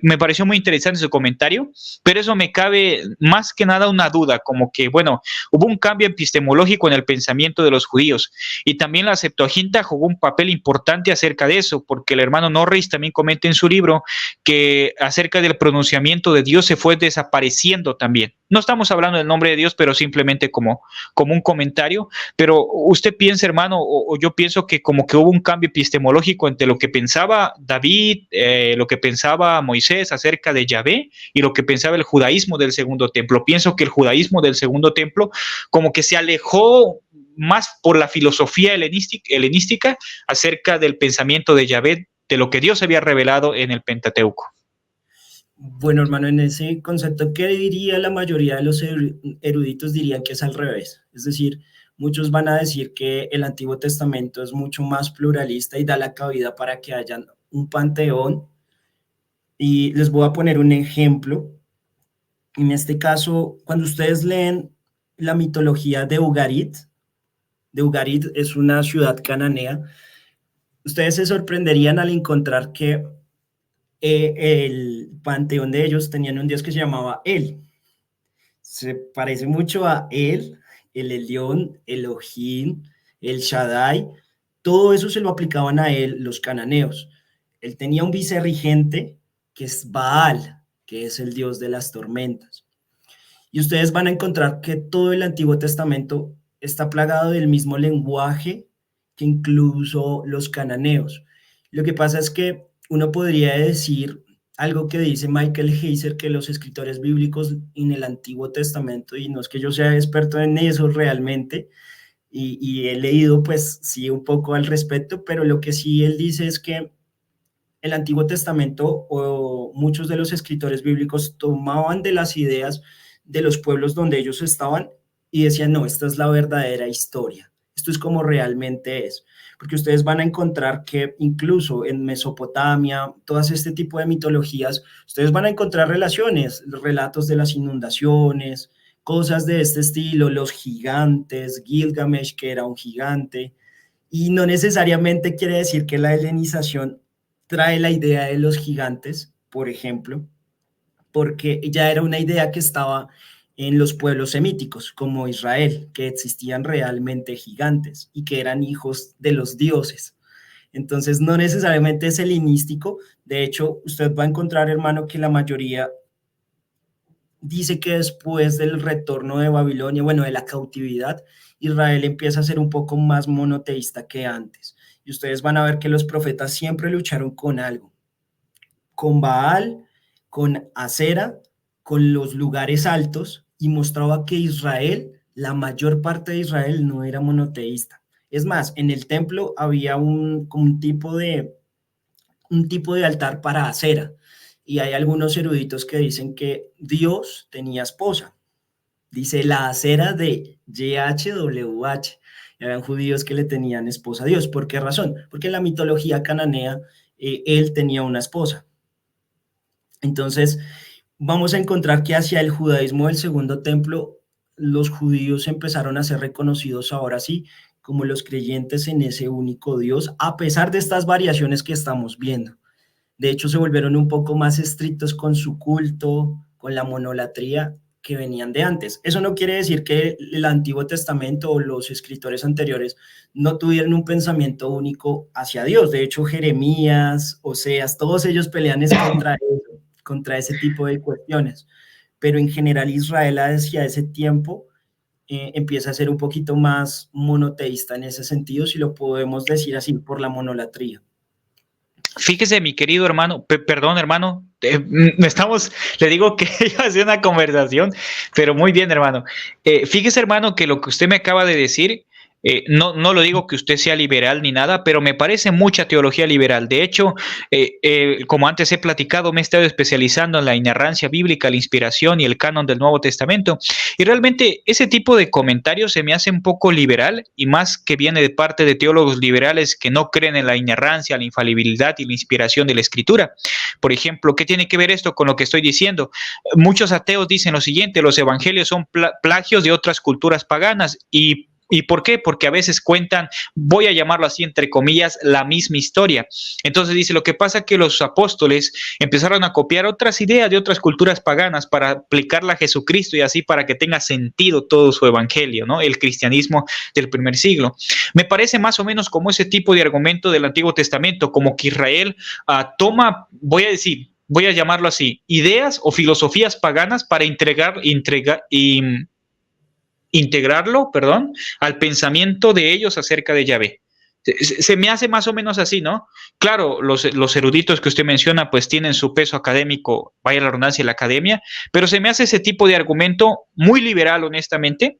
me pareció muy interesante su comentario, pero eso me cabe más que nada una duda, como que, bueno, hubo un cambio epistemológico en el pensamiento de los judíos y también la Septuaginta jugó un papel importante acerca de eso, porque el hermano Norris también comenta en su libro que acerca del pronunciamiento de Dios se fue desapareciendo también. No estamos hablando del nombre de Dios, pero simplemente como un comentario. Pero usted piensa, hermano, o yo pienso que como que hubo un cambio epistemológico entre lo que pensaba David, lo que pensaba Moisés acerca de Yahvé y lo que pensaba el judaísmo del segundo templo. Pienso que el judaísmo del segundo templo como que se alejó más por la filosofía helenística acerca del pensamiento de Yahvé, de lo que Dios había revelado en el Pentateuco. Bueno, hermano, en ese concepto, ¿qué diría la mayoría de los eruditos? Dirían que es al revés. Es decir, muchos van a decir que el Antiguo Testamento es mucho más pluralista y da la cabida para que haya un panteón. Y les voy a poner un ejemplo. En este caso, cuando ustedes leen la mitología de Ugarit es una ciudad cananea, ustedes se sorprenderían al encontrar que el panteón de ellos tenían un dios que se llamaba El. Se parece mucho a El Elyon, Elohim, El Shaddai. Todo eso se lo aplicaban a él los cananeos. Él tenía un vicerregente que es Baal, que es el dios de las tormentas. Y ustedes van a encontrar que todo el Antiguo Testamento está plagado del mismo lenguaje que incluso los cananeos. Lo que pasa es que uno podría decir algo que dice Michael Heiser, que los escritores bíblicos en el Antiguo Testamento, y no es que yo sea experto en eso realmente, y he leído pues sí un poco al respecto, pero lo que sí él dice es que el Antiguo Testamento o muchos de los escritores bíblicos tomaban de las ideas de los pueblos donde ellos estaban y decían, no, esta es la verdadera historia, esto es como realmente es. Porque ustedes van a encontrar que incluso en Mesopotamia, todas este tipo de mitologías, ustedes van a encontrar relaciones, relatos de las inundaciones, cosas de este estilo, los gigantes, Gilgamesh, que era un gigante, y no necesariamente quiere decir que la helenización trae la idea de los gigantes, por ejemplo, porque ya era una idea que estaba en los pueblos semíticos, como Israel, que existían realmente gigantes y que eran hijos de los dioses. Entonces, no necesariamente es helenístico. De hecho, usted va a encontrar, hermano, que la mayoría dice que después del retorno de Babilonia, bueno, de la cautividad, Israel empieza a ser un poco más monoteísta que antes. Y ustedes van a ver que los profetas siempre lucharon con algo, con Baal, con Acera, con los lugares altos, y mostraba que Israel, la mayor parte de Israel no era monoteísta. Es más, en el templo había un tipo de altar para Acera, y hay algunos eruditos que dicen que Dios tenía esposa. Dice la Acera de YHWH. Eran judíos que le tenían esposa a Dios. ¿Por qué razón? Porque en la mitología cananea él tenía una esposa. Entonces, vamos a encontrar que hacia el judaísmo del segundo templo, los judíos empezaron a ser reconocidos ahora sí como los creyentes en ese único Dios, a pesar de estas variaciones que estamos viendo. De hecho, se volvieron un poco más estrictos con su culto, con la monolatría que venían de antes. Eso no quiere decir que el Antiguo Testamento o los escritores anteriores no tuvieran un pensamiento único hacia Dios. De hecho, Jeremías, Oseas, todos ellos pelean contra ese tipo de cuestiones. Pero en general Israel hacia ese tiempo empieza a ser un poquito más monoteísta en ese sentido, si lo podemos decir así, por la monolatría. Fíjese, mi querido hermano, perdón, hermano, le digo que iba a hacer una conversación, pero muy bien, hermano. Fíjese, hermano, que lo que usted me acaba de decir, no lo digo que usted sea liberal ni nada, pero me parece mucha teología liberal. De hecho, como antes he platicado, me he estado especializando en la inerrancia bíblica, la inspiración y el canon del Nuevo Testamento. Y realmente ese tipo de comentarios se me hace un poco liberal y más que viene de parte de teólogos liberales que no creen en la inerrancia, la infalibilidad y la inspiración de la Escritura. Por ejemplo, ¿qué tiene que ver esto con lo que estoy diciendo? Muchos ateos dicen lo siguiente: los evangelios son plagios de otras culturas paganas y ¿Y por qué? Porque a veces cuentan, voy a llamarlo así entre comillas, la misma historia. Entonces dice, lo que pasa es que los apóstoles empezaron a copiar otras ideas de otras culturas paganas para aplicarla a Jesucristo y así para que tenga sentido todo su evangelio, ¿no? El cristianismo del primer siglo. Me parece más o menos como ese tipo de argumento del Antiguo Testamento, como que Israel toma, voy a llamarlo así, ideas o filosofías paganas para integrarlo, perdón, al pensamiento de ellos acerca de Yahvé. Se me hace más o menos así, ¿no? Claro, los eruditos que usted menciona pues tienen su peso académico, vaya la redundancia, la academia, pero se me hace ese tipo de argumento muy liberal, honestamente,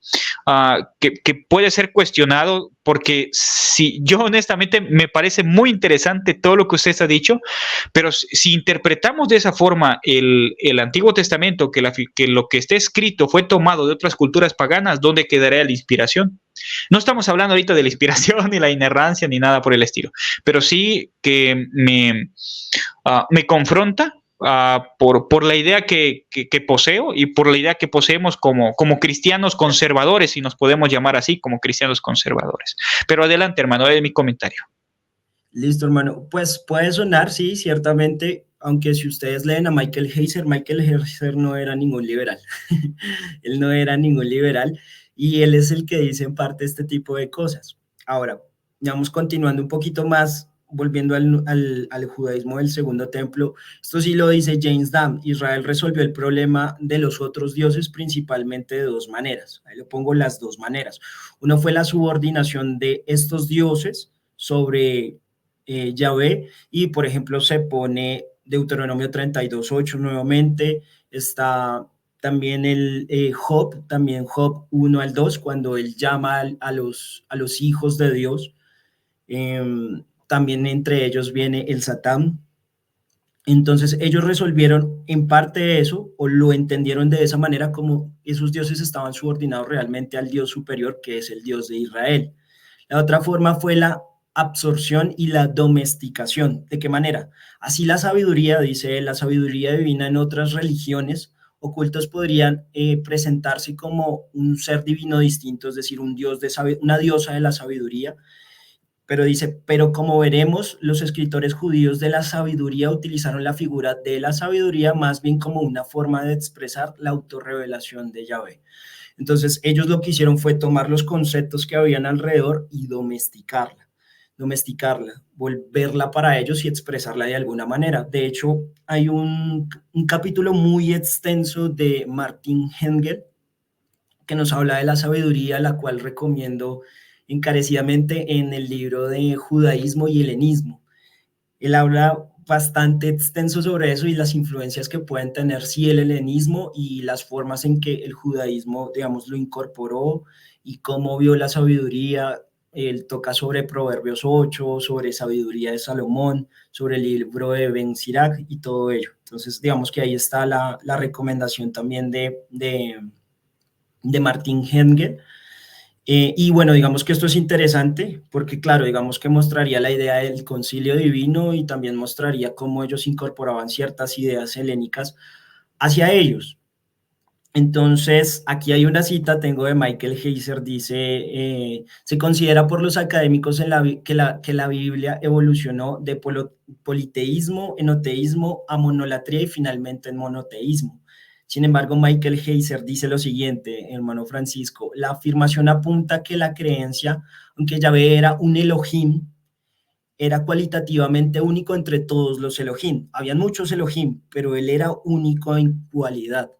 que puede ser cuestionado porque si yo honestamente me parece muy interesante todo lo que usted ha dicho, pero si interpretamos de esa forma el Antiguo Testamento, que lo que está escrito fue tomado de otras culturas paganas, ¿dónde quedaría la inspiración? No estamos hablando ahorita de la inspiración ni la inerrancia ni nada por el estilo, pero sí que me confronta por la idea que poseo y por la idea que poseemos como cristianos conservadores, si nos podemos llamar así, como cristianos conservadores. Pero adelante, hermano, es mi comentario. Listo, hermano. Pues puede sonar, sí, ciertamente, aunque si ustedes leen a Michael Heiser no era ningún liberal. Él no era ningún liberal y él es el que dice en parte este tipo de cosas. Ahora, vamos continuando un poquito más, volviendo al judaísmo del segundo templo. Esto sí lo dice James Dam. Israel resolvió el problema de los otros dioses principalmente de dos maneras. Ahí lo pongo las dos maneras. Uno fue la subordinación de estos dioses sobre Yahvé, y por ejemplo se pone Deuteronomio 32:8 nuevamente, está también también Job 1 al 2, cuando él llama a los hijos de Dios, también entre ellos viene el Satán. Entonces ellos resolvieron en parte eso, o lo entendieron de esa manera, como esos dioses estaban subordinados realmente al Dios superior, que es el Dios de Israel. La otra forma fue la absorción y la domesticación. ¿De qué manera? Así la sabiduría, dice él, la sabiduría divina en otras religiones ocultos podrían presentarse como un ser divino distinto, es decir, una diosa de la sabiduría, pero dice, pero como veremos, los escritores judíos de la sabiduría utilizaron la figura de la sabiduría más bien como una forma de expresar la autorrevelación de Yahvé. Entonces, ellos lo que hicieron fue tomar los conceptos que habían alrededor y domesticarla, volverla para ellos y expresarla de alguna manera. De hecho, hay un capítulo muy extenso de Martin Hengel que nos habla de la sabiduría, la cual recomiendo encarecidamente en el libro de Judaísmo y Helenismo. Él habla bastante extenso sobre eso y las influencias que pueden tener sí el helenismo y las formas en que el judaísmo, digamos, lo incorporó y cómo vio la sabiduría. Él toca sobre Proverbios 8, sobre sabiduría de Salomón, sobre el libro de Ben Sirac y todo ello. Entonces, digamos que ahí está la recomendación también de Martin Hengel. Y bueno, digamos que esto es interesante porque, claro, digamos que mostraría la idea del concilio divino y también mostraría cómo ellos incorporaban ciertas ideas helénicas hacia ellos. Entonces, aquí hay una cita, tengo de Michael Heiser, dice, se considera por los académicos que la Biblia evolucionó de politeísmo, enoteísmo a monolatría y finalmente en monoteísmo. Sin embargo, Michael Heiser dice lo siguiente, hermano Francisco, la afirmación apunta que la creencia, aunque Yahvé era un Elohim, era cualitativamente único entre todos los Elohim. Habían muchos Elohim, pero él era único en cualidad.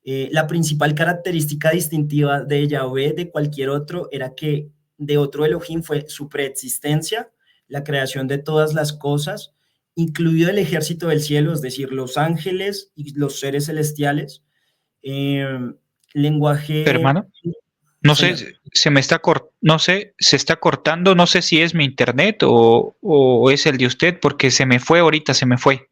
La principal característica distintiva de Yahvé de cualquier otro era que de otro Elohim fue su preexistencia, la creación de todas las cosas, incluido el ejército del cielo, es decir, los ángeles y los seres celestiales. Lenguaje... Hermano, no Señor. sé, no sé, se está cortando, no sé si es mi internet o es el de usted, porque se me fue ahorita, se me fue.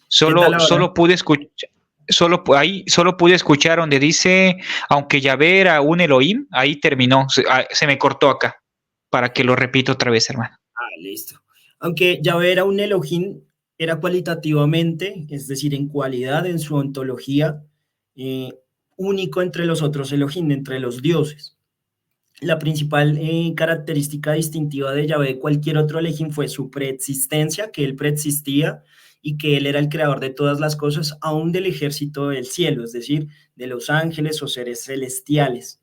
Solo pude escuchar. Solo pude escuchar donde dice, aunque Yahvé era un Elohim, ahí terminó, se me cortó acá, para que lo repita otra vez, hermano. Listo. Aunque Yahvé era un Elohim, era cualitativamente, es decir, en cualidad, en su ontología, único entre los otros Elohim, entre los dioses. La principal característica distintiva de Yahvé de cualquier otro Elohim fue su preexistencia, que él preexistía y que él era el creador de todas las cosas, aún del ejército del cielo, es decir, de los ángeles o seres celestiales.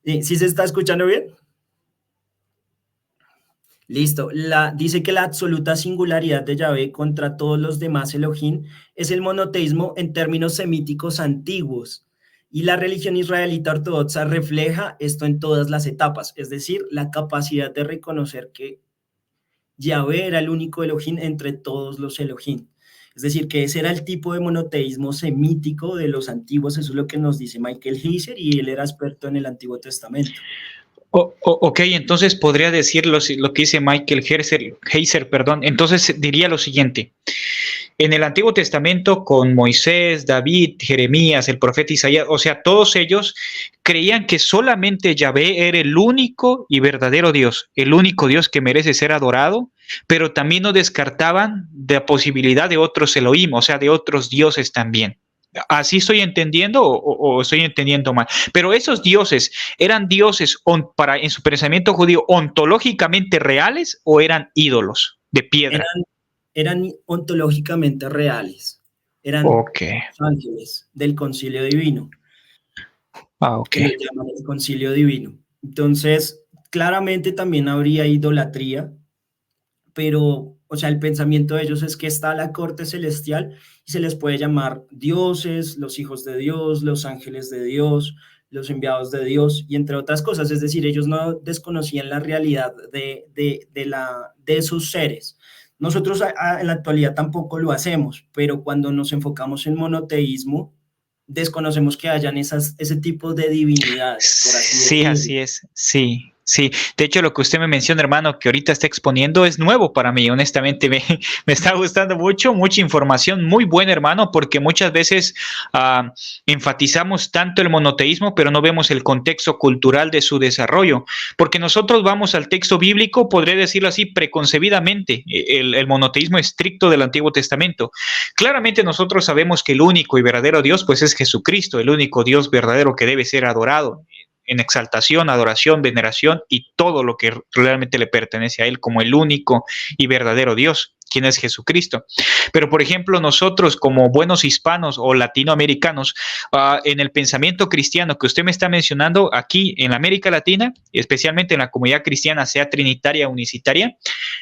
¿Sí se está escuchando bien? Listo. Dice que la absoluta singularidad de Yahvé contra todos los demás Elohim es el monoteísmo en términos semíticos antiguos. Y la religión israelita ortodoxa refleja esto en todas las etapas, es decir, la capacidad de reconocer que Yahvé era el único Elohim entre todos los Elohim. Es decir, que ese era el tipo de monoteísmo semítico de los antiguos, eso es lo que nos dice Michael Heiser, y él era experto en el Antiguo Testamento. Ok, entonces podría decir lo que dice Michael Heiser, perdón. Entonces diría lo siguiente. En el Antiguo Testamento, con Moisés, David, Jeremías, el profeta Isaías, o sea, todos ellos creían que solamente Yahvé era el único y verdadero Dios, el único Dios que merece ser adorado, pero también no descartaban la posibilidad de otros Elohim, o sea, de otros dioses también. ¿Así estoy entendiendo o estoy entendiendo mal? Pero esos dioses, ¿eran dioses en su pensamiento judío ontológicamente reales o eran ídolos de piedra? Eran ontológicamente reales, eran Ok. ángeles del concilio divino, Ok. que lo llaman el concilio divino. Entonces, claramente también habría idolatría, pero, o sea, el pensamiento de ellos es que está la corte celestial y se les puede llamar dioses, los hijos de Dios, los ángeles de Dios, los enviados de Dios, y entre otras cosas. Es decir, ellos no desconocían la realidad de esos seres. Nosotros en la actualidad tampoco lo hacemos, pero cuando nos enfocamos en monoteísmo, desconocemos que hayan ese tipo de divinidades, por así Sí, decirlo. así es. Sí, sí. De hecho, lo que usted me menciona, hermano, que ahorita está exponiendo es nuevo para mí. Honestamente, me está gustando mucho, mucha información, muy buena, hermano, porque muchas veces enfatizamos tanto el monoteísmo, pero no vemos el contexto cultural de su desarrollo. Porque nosotros vamos al texto bíblico, podría decirlo así, preconcebidamente, el monoteísmo estricto del Antiguo Testamento. Claramente nosotros sabemos que el único y verdadero Dios, pues es Jesucristo, el único Dios verdadero que debe ser adorado en exaltación, adoración, veneración y todo lo que realmente le pertenece a Él como el único y verdadero Dios, quien es Jesucristo. Pero, por ejemplo, nosotros como buenos hispanos o latinoamericanos, en el pensamiento cristiano que usted me está mencionando aquí en América Latina, especialmente en la comunidad cristiana, sea trinitaria o unicitaria,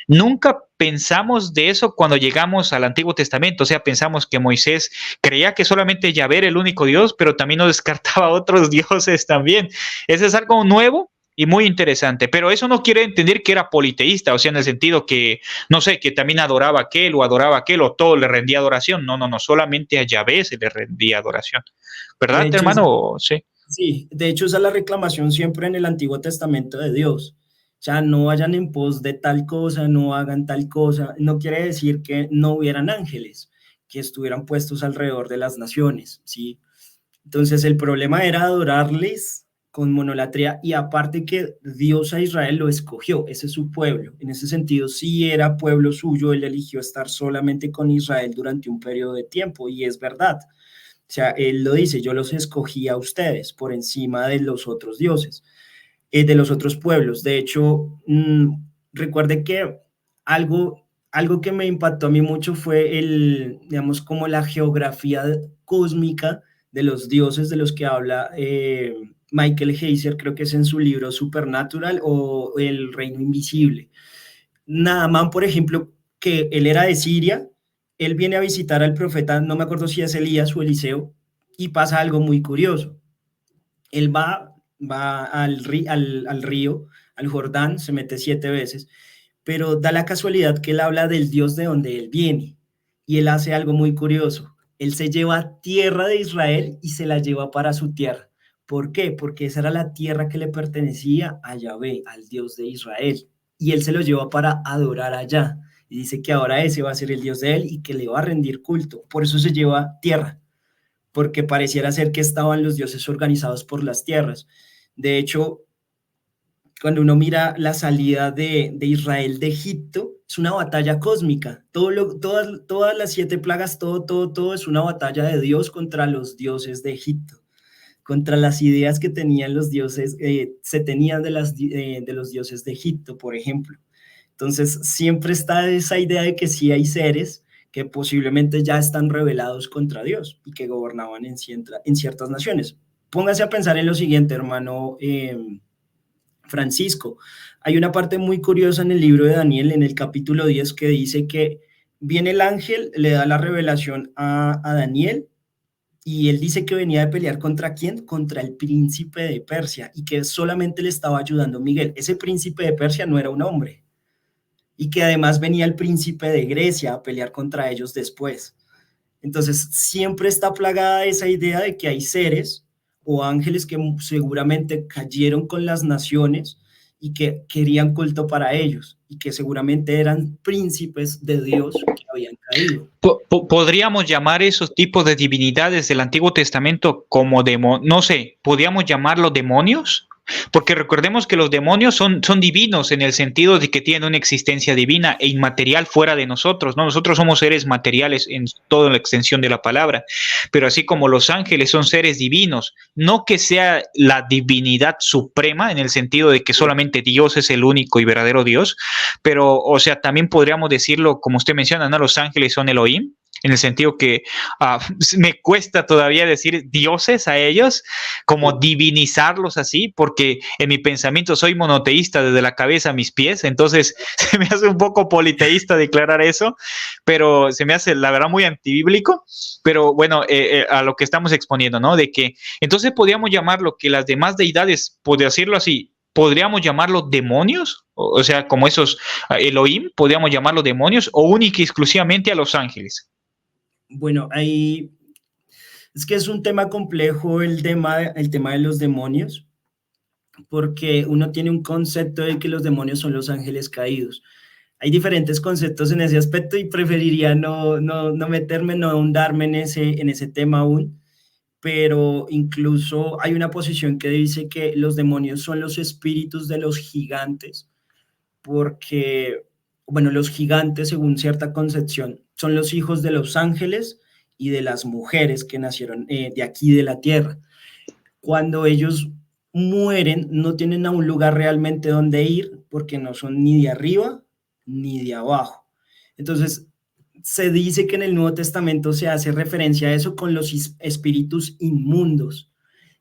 nunca pensamos de eso cuando llegamos al Antiguo Testamento. O sea, pensamos que Moisés creía que solamente Yahvé era el único Dios, pero también no descartaba otros dioses también. Ese es algo nuevo y muy interesante, pero eso no quiere entender que era politeísta, o sea, en el sentido que, no sé, que también adoraba a aquel o todo le rendía adoración. No, no, no, solamente a Yahvé se le rendía adoración. De ¿Verdad, hecho, hermano? Sí. sí, de hecho esa es la reclamación siempre en el Antiguo Testamento de Dios. O sea, no vayan en pos de tal cosa, no hagan tal cosa. No quiere decir que no hubieran ángeles que estuvieran puestos alrededor de las naciones, ¿sí? Entonces el problema era adorarles con monolatría y aparte que Dios a Israel lo escogió, ese es su pueblo. En ese sentido, sí era pueblo suyo, él eligió estar solamente con Israel durante un periodo de tiempo y es verdad. O sea, él lo dice, yo los escogí a ustedes por encima de los otros dioses, de los otros pueblos. De hecho, recuerde que algo que me impactó a mí mucho fue digamos, como la geografía cósmica de los dioses de los que habla Michael Heiser, creo que es en su libro Supernatural o El Reino Invisible. Naaman, por ejemplo, que él era de Siria, él viene a visitar al profeta, no me acuerdo si es Elías o Eliseo, y pasa algo muy curioso. Él va al río, al Jordán, se mete 7 veces, pero da la casualidad que él habla del Dios de donde él viene, y él hace algo muy curioso. Él se lleva tierra de Israel y se la lleva para su tierra. ¿Por qué? Porque esa era la tierra que le pertenecía a Yahvé, al Dios de Israel y él se lo lleva para adorar allá. Y dice que ahora ese va a ser el Dios de él y que le va a rendir culto. Por eso se lleva tierra, porque pareciera ser que estaban los dioses organizados por las tierras. De hecho, cuando uno mira la salida de Israel de Egipto, es una batalla cósmica. Todas las 7 plagas, todo es una batalla de Dios contra los dioses de Egipto. contra las ideas que tenían los dioses, se tenían de los dioses de Egipto, por ejemplo. Entonces, siempre está esa idea de que sí hay seres que posiblemente ya están rebelados contra Dios y que gobernaban en ciertas naciones. Póngase a pensar en lo siguiente, hermano Francisco. Hay una parte muy curiosa en el libro de Daniel, en el capítulo 10, que dice que viene el ángel, le da la revelación a Daniel, y él dice que venía de pelear ¿contra quién? Contra el príncipe de Persia, y que solamente le estaba ayudando Miguel. Ese príncipe de Persia no era un hombre, y que además venía el príncipe de Grecia a pelear contra ellos después. Entonces, siempre está plagada esa idea de que hay seres o ángeles que seguramente cayeron con las naciones y que querían culto para ellos, y que seguramente eran príncipes de Dios que habían caído. ¿Podríamos llamar esos tipos de divinidades del Antiguo Testamento como no sé, podríamos llamarlos demonios? Porque recordemos que los demonios son divinos en el sentido de que tienen una existencia divina e inmaterial fuera de nosotros, ¿no? Nosotros somos seres materiales en toda la extensión de la palabra, pero así como los ángeles son seres divinos, no que sea la divinidad suprema en el sentido de que solamente Dios es el único y verdadero Dios, pero, o sea, también podríamos decirlo, como usted menciona, ¿no? Los ángeles son Elohim, en el sentido que me cuesta todavía decir dioses a ellos, como divinizarlos así, porque en mi pensamiento soy monoteísta desde la cabeza a mis pies, entonces se me hace un poco politeísta declarar eso, pero se me hace la verdad muy antibíblico, pero bueno, a lo que estamos exponiendo, ¿no? De que entonces podríamos llamarlo que las demás deidades, por decirlo así, podríamos llamarlos demonios, o sea, como esos Elohim, podríamos llamarlos demonios, o única y exclusivamente a los ángeles. Bueno, ahí es que es un tema complejo el tema de los demonios, porque uno tiene un concepto de que los demonios son los ángeles caídos. Hay diferentes conceptos en ese aspecto y preferiría no meterme, no ahondarme en ese tema aún, pero incluso hay una posición que dice que los demonios son los espíritus de los gigantes, porque, bueno, los gigantes, según cierta concepción, son los hijos de los ángeles y de las mujeres que nacieron de aquí de la tierra. Cuando ellos mueren, no tienen a un lugar realmente donde ir, porque no son ni de arriba ni de abajo. Entonces, se dice que en el Nuevo Testamento se hace referencia a eso con los espíritus inmundos.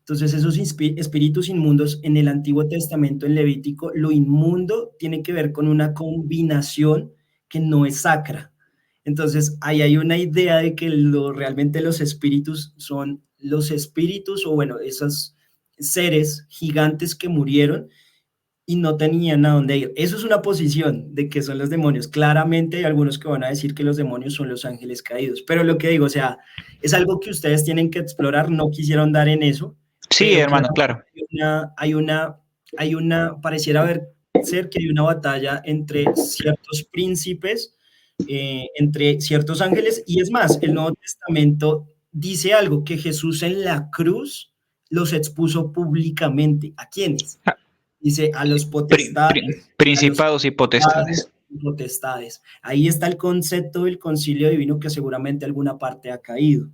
Entonces, esos espíritus inmundos en el Antiguo Testamento, en Levítico, lo inmundo tiene que ver con una combinación que no es sacra. Entonces, ahí hay una idea de que realmente los espíritus son los espíritus, o bueno, esos seres gigantes que murieron y no tenían a dónde ir. Eso es una posición de que son los demonios. Claramente hay algunos que van a decir que los demonios son los ángeles caídos, pero lo que digo, o sea, es algo que ustedes tienen que explorar, no quisiera andar en eso. Sí, hermano, claro. Pareciera ser que hay una batalla entre ciertos príncipes, entre ciertos ángeles, y es más, el Nuevo Testamento dice algo, que Jesús en la cruz los expuso públicamente. ¿A quiénes? Dice a los potestades, principados y potestades. Potestades. Ahí está el concepto del concilio divino, que seguramente alguna parte ha caído.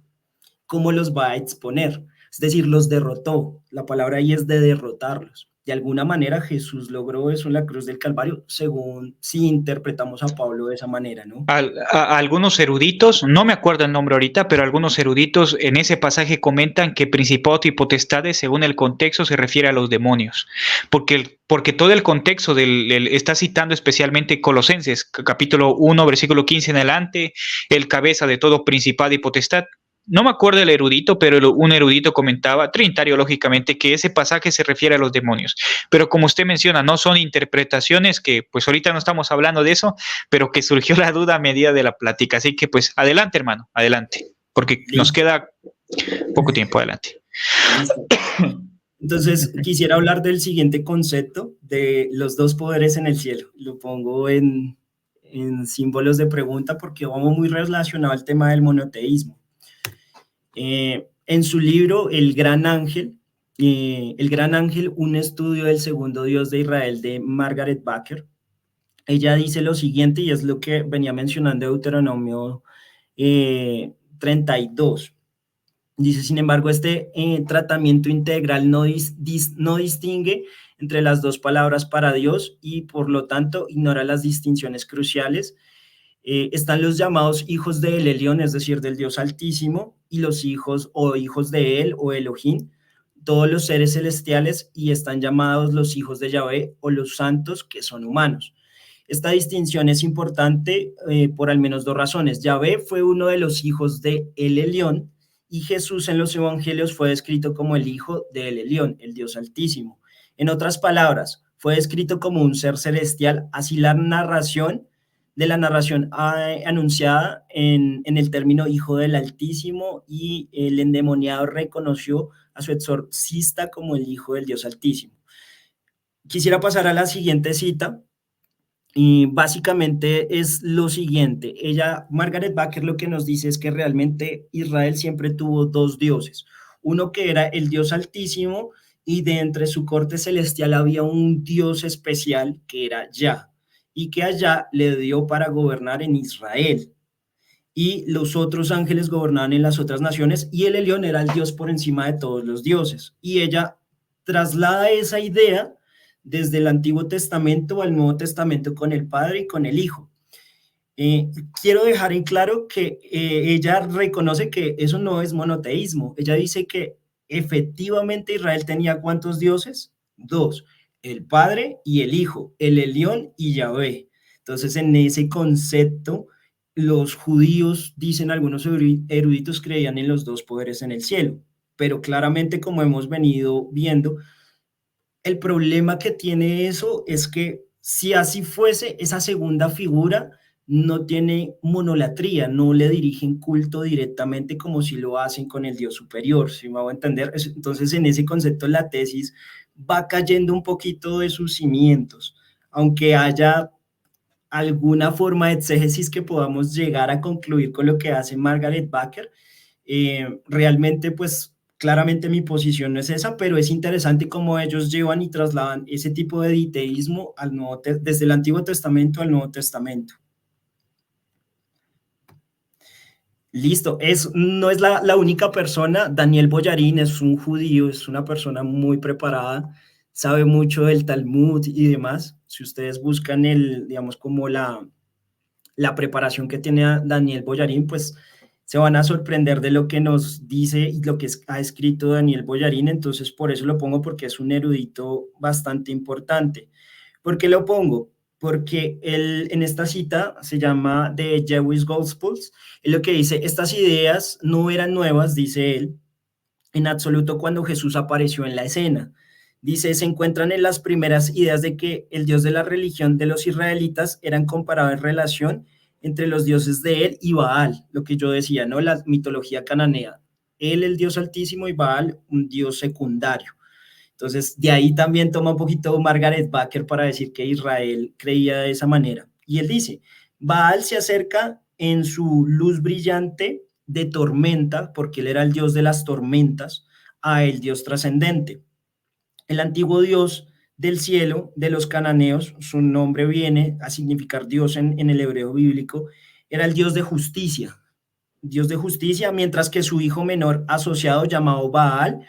¿Cómo los va a exponer? Es decir, los derrotó. La palabra ahí es de derrotarlos. De alguna manera Jesús logró eso en la cruz del Calvario, según si interpretamos a Pablo de esa manera, ¿no? Algunos eruditos, no me acuerdo el nombre ahorita, pero algunos eruditos en ese pasaje comentan que principados y potestades, según el contexto, se refiere a los demonios, porque todo el contexto está citando especialmente Colosenses, capítulo 1, versículo 15 en adelante, el cabeza de todo principado y potestad. No me acuerdo el erudito, pero un erudito comentaba, trinitario lógicamente, que ese pasaje se refiere a los demonios. Pero como usted menciona, no son interpretaciones que, pues ahorita no estamos hablando de eso, pero que surgió la duda a medida de la plática. Así que, pues, adelante, hermano, adelante, porque nos queda poco tiempo adelante. Listo. Entonces, quisiera hablar del siguiente concepto de los dos poderes en el cielo. Lo pongo en símbolos de pregunta porque vamos muy relacionado al tema del monoteísmo. En su libro El Gran Ángel, un estudio del segundo Dios de Israel, de Margaret Baker, ella dice lo siguiente, y es lo que venía mencionando Deuteronomio 32. Dice, sin embargo, este tratamiento integral no distingue entre las dos palabras para Dios y por lo tanto ignora las distinciones cruciales. Están los llamados hijos de El Elyon, es decir, del Dios Altísimo, y los hijos o hijos de él o Elohim, todos los seres celestiales, y están llamados los hijos de Yahvé o los santos que son humanos. Esta distinción es importante por al menos dos razones. Yahvé fue uno de los hijos de El Elyon y Jesús en los evangelios fue descrito como el hijo de El Elyon, el Dios Altísimo. En otras palabras, fue descrito como un ser celestial, así la narración anunciada en el término hijo del Altísimo, y el endemoniado reconoció a su exorcista como el hijo del Dios Altísimo. Quisiera pasar a la siguiente cita, y básicamente es lo siguiente. Margaret Baker, lo que nos dice es que realmente Israel siempre tuvo dos dioses. Uno que era el Dios Altísimo, y de entre su corte celestial había un Dios especial que era Yah, y que allá le dio para gobernar en Israel. Y los otros ángeles gobernaban en las otras naciones, y el Elyon era el Dios por encima de todos los dioses. Y ella traslada esa idea desde el Antiguo Testamento al Nuevo Testamento con el Padre y con el Hijo. Quiero dejar en claro que ella reconoce que eso no es monoteísmo. Ella dice que efectivamente Israel tenía ¿cuántos dioses? Dos, el Padre y el Hijo, el Elyon y Yahvé. Entonces, en ese concepto, los judíos, dicen algunos eruditos, creían en los dos poderes en el cielo, pero claramente, como hemos venido viendo, el problema que tiene eso es que si así fuese, esa segunda figura no tiene monolatría, no le dirigen culto directamente como si lo hacen con el Dios superior, ¿sí me hago entender? Entonces, en ese concepto, la tesis va cayendo un poquito de sus cimientos, aunque haya alguna forma de exégesis que podamos llegar a concluir con lo que hace Margaret Baker. Realmente, pues, claramente mi posición no es esa, pero es interesante cómo ellos llevan y trasladan ese tipo de diteísmo desde el Antiguo Testamento al Nuevo Testamento. Listo, no es la única persona. Daniel Boyarín es un judío, es una persona muy preparada, sabe mucho del Talmud y demás. Si ustedes buscan digamos, como la preparación que tiene Daniel Boyarín, pues se van a sorprender de lo que nos dice y lo que ha escrito Daniel Boyarín. Entonces, por eso lo pongo, porque es un erudito bastante importante. ¿Por qué lo pongo? Porque él, en esta cita, se llama The Jewish Gospels, es lo que dice: estas ideas no eran nuevas, dice él, en absoluto cuando Jesús apareció en la escena. Dice, se encuentran en las primeras ideas de que el Dios de la religión de los israelitas eran comparado en relación entre los dioses de él y Baal, lo que yo decía, ¿no? La mitología cananea. Él, el Dios altísimo, y Baal, un Dios secundario. Entonces, de ahí también toma un poquito Margaret Baker para decir que Israel creía de esa manera. Y él dice, Baal se acerca en su luz brillante de tormenta, porque él era el dios de las tormentas, a el Dios trascendente. El antiguo Dios del cielo de los cananeos, su nombre viene a significar Dios en el hebreo bíblico, era el Dios de justicia, mientras que su hijo menor asociado, llamado Baal,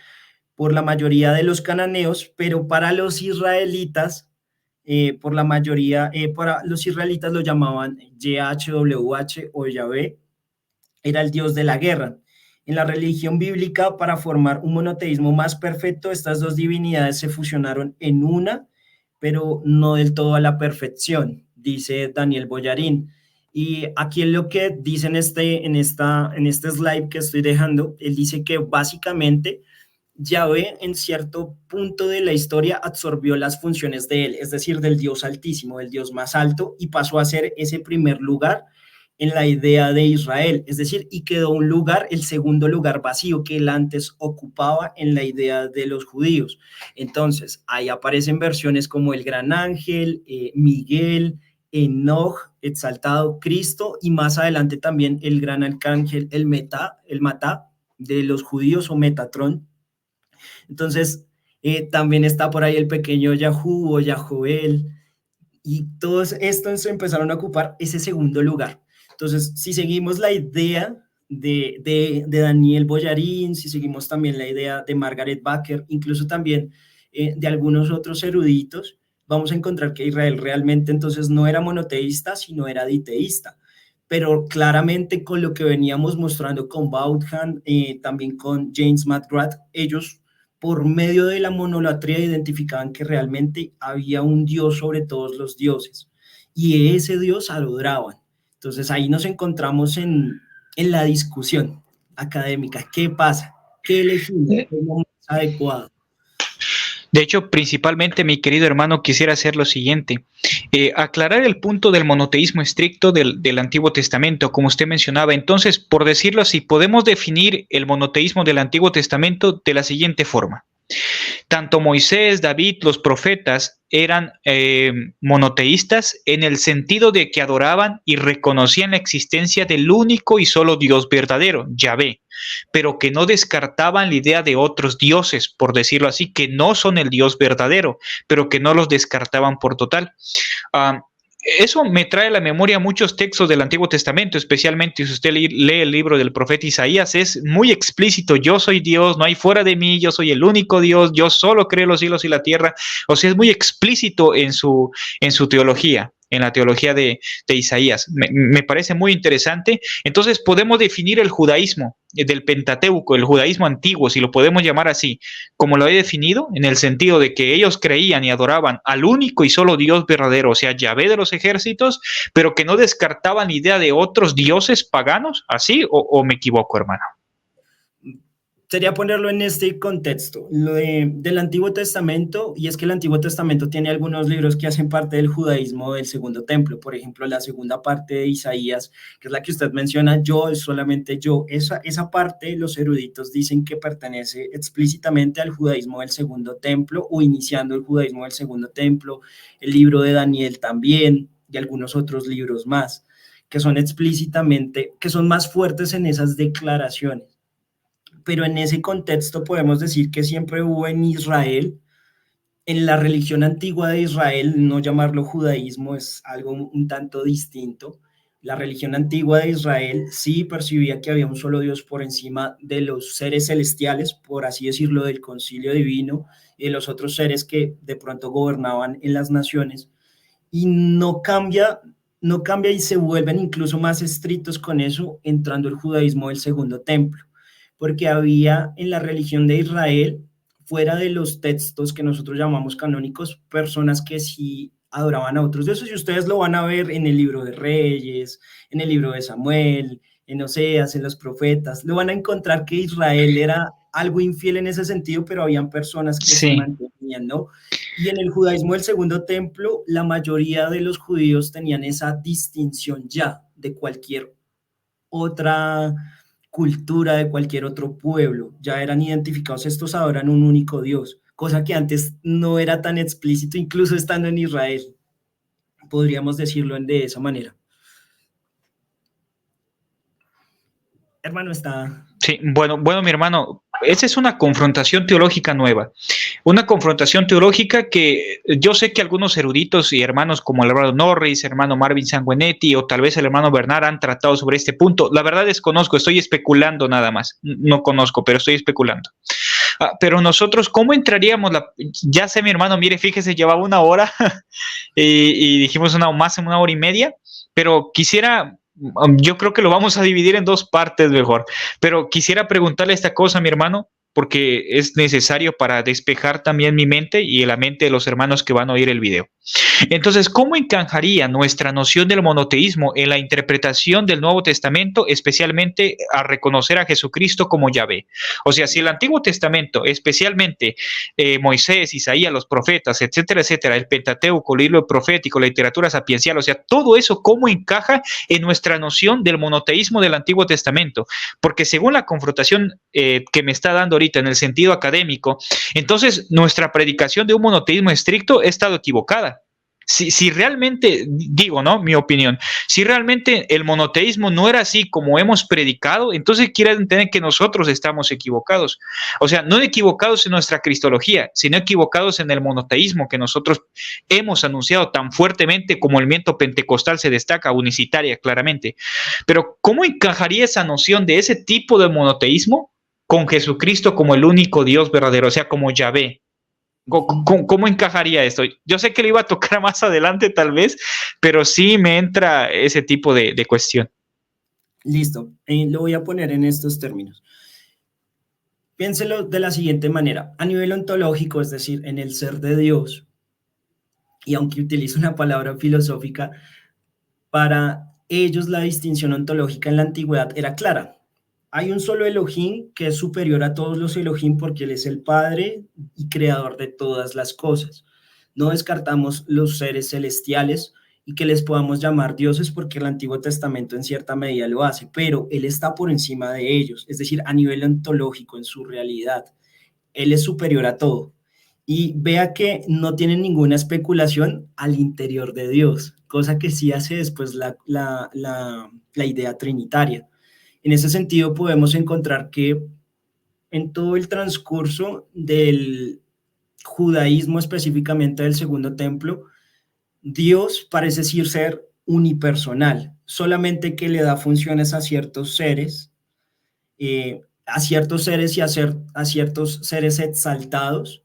por la mayoría de los cananeos, pero para los israelitas, para los israelitas lo llamaban YHWH o Yahvé, era el Dios de la guerra. En la religión bíblica, para formar un monoteísmo más perfecto, estas dos divinidades se fusionaron en una, pero no del todo a la perfección, dice Daniel Boyarín. Y aquí es lo que dice en este slide que estoy dejando. Él dice que básicamente Yahvé en cierto punto de la historia absorbió las funciones de él, es decir, del Dios Altísimo, del Dios más alto, y pasó a ser ese primer lugar en la idea de Israel, es decir, y quedó un lugar, el segundo lugar vacío que él antes ocupaba en la idea de los judíos. Entonces, ahí aparecen versiones como el Gran Ángel, Miguel, Enoch, exaltado, Cristo, y más adelante también el Gran Arcángel, el Matá de los judíos, o Metatrón. Entonces, también está por ahí el pequeño Yahú o Yahoel, y todos estos empezaron a ocupar ese segundo lugar. Entonces, si seguimos la idea de Daniel Boyarín, si seguimos también la idea de Margaret Bucker, incluso también de algunos otros eruditos, vamos a encontrar que Israel realmente entonces no era monoteísta, sino era diteísta. Pero claramente con lo que veníamos mostrando con Vaughan, también con James McGrath, ellos por medio de la monolatría identificaban que realmente había un Dios sobre todos los dioses y ese Dios adoraban. Entonces ahí nos encontramos en la discusión académica. ¿Qué pasa? ¿Qué elegimos? ¿Qué es lo más adecuado? De hecho, principalmente, mi querido hermano, quisiera hacer lo siguiente, aclarar el punto del monoteísmo estricto del Antiguo Testamento, como usted mencionaba. Entonces, por decirlo así, podemos definir el monoteísmo del Antiguo Testamento de la siguiente forma. Tanto Moisés, David, los profetas eran monoteístas en el sentido de que adoraban y reconocían la existencia del único y solo Dios verdadero, Yahvé, pero que no descartaban la idea de otros dioses, por decirlo así, que no son el Dios verdadero, pero que no los descartaban por total. Eso me trae a la memoria muchos textos del Antiguo Testamento, especialmente si usted lee el libro del profeta Isaías, es muy explícito: yo soy Dios, no hay fuera de mí, yo soy el único Dios, yo solo creo los cielos y la tierra. O sea, es muy explícito en su teología, en la teología de Isaías. Me parece muy interesante. Entonces podemos definir el judaísmo del Pentateuco, el judaísmo antiguo, si lo podemos llamar así, como lo he definido, en el sentido de que ellos creían y adoraban al único y solo Dios verdadero, o sea, Yahvé de los ejércitos, pero que no descartaban la idea de otros dioses paganos, ¿así? ¿O me equivoco, hermano? Sería ponerlo en este contexto, del Antiguo Testamento, y es que el Antiguo Testamento tiene algunos libros que hacen parte del judaísmo del Segundo Templo, por ejemplo, la segunda parte de Isaías, que es la que usted menciona, yo es solamente yo, esa parte los eruditos dicen que pertenece explícitamente al judaísmo del Segundo Templo, o iniciando el judaísmo del Segundo Templo, el libro de Daniel también, y algunos otros libros más, que son explícitamente, que son más fuertes en esas declaraciones. Pero en ese contexto podemos decir que siempre hubo en Israel, en la religión antigua de Israel, no llamarlo judaísmo es algo un tanto distinto. La religión antigua de Israel sí percibía que había un solo Dios por encima de los seres celestiales, por así decirlo, del concilio divino y de los otros seres que de pronto gobernaban en las naciones. Y no cambia y se vuelven incluso más estrictos con eso entrando el judaísmo del Segundo Templo, porque había en la religión de Israel, fuera de los textos que nosotros llamamos canónicos, personas que sí adoraban a otros dioses, y ustedes lo van a ver en el libro de Reyes, en el libro de Samuel, en Oseas, en los profetas, lo van a encontrar que Israel era algo infiel en ese sentido, pero habían personas que se mantenían, ¿no? Y en el judaísmo del Segundo Templo, la mayoría de los judíos tenían esa distinción ya de cualquier otra cultura, de cualquier otro pueblo, ya eran identificados, estos adoran un único Dios, cosa que antes no era tan explícito, incluso estando en Israel, podríamos decirlo de esa manera. Hermano, está... Sí, bueno, mi hermano, esa es una confrontación teológica nueva, una confrontación teológica que yo sé que algunos eruditos y hermanos como el hermano Norris, hermano Marvin Sanguinetti o tal vez el hermano Bernard han tratado sobre este punto. La verdad desconozco, estoy especulando nada más, no conozco, pero estoy especulando. Pero nosotros, ¿cómo entraríamos? Ya sé, mi hermano, mire, fíjese, llevaba una hora y dijimos más en una hora y media, pero quisiera... Yo creo que lo vamos a dividir en dos partes mejor, pero quisiera preguntarle esta cosa, mi hermano, porque es necesario para despejar también mi mente y la mente de los hermanos que van a oír el video. Entonces, ¿cómo encajaría nuestra noción del monoteísmo en la interpretación del Nuevo Testamento, especialmente a reconocer a Jesucristo como Yahvé? O sea, si el Antiguo Testamento, especialmente Moisés, Isaías, los profetas, etcétera, etcétera, el Pentateuco, el libro profético, la literatura sapiencial, o sea, todo eso, ¿cómo encaja en nuestra noción del monoteísmo del Antiguo Testamento? Porque según la confrontación que me está dando ahorita en el sentido académico, entonces nuestra predicación de un monoteísmo estricto ha estado equivocada. si realmente, digo, ¿no? Mi opinión, si realmente el monoteísmo no era así como hemos predicado, entonces quiere entender que nosotros estamos equivocados. O sea, no equivocados en nuestra cristología, sino equivocados en el monoteísmo que nosotros hemos anunciado tan fuertemente como el movimiento pentecostal se destaca, unicitaria, claramente. Pero, ¿cómo encajaría esa noción de ese tipo de monoteísmo con Jesucristo como el único Dios verdadero, o sea, como Yahvé? ¿Cómo encajaría esto? Yo sé que lo iba a tocar más adelante tal vez, pero sí me entra ese tipo de cuestión. Listo, lo voy a poner en estos términos. Piénselo de la siguiente manera. A nivel ontológico, es decir, en el ser de Dios, y aunque utilizo una palabra filosófica, para ellos la distinción ontológica en la antigüedad era clara. Hay un solo Elohim que es superior a todos los Elohim porque Él es el Padre y creador de todas las cosas. No descartamos los seres celestiales y que les podamos llamar dioses porque el Antiguo Testamento en cierta medida lo hace, pero Él está por encima de ellos, es decir, a nivel ontológico, en su realidad. Él es superior a todo. Y vea que no tiene ninguna especulación al interior de Dios, cosa que sí hace después la idea trinitaria. En ese sentido podemos encontrar que en todo el transcurso del judaísmo, específicamente del Segundo Templo, Dios parece ser unipersonal, solamente que le da funciones a ciertos seres y a ciertos seres exaltados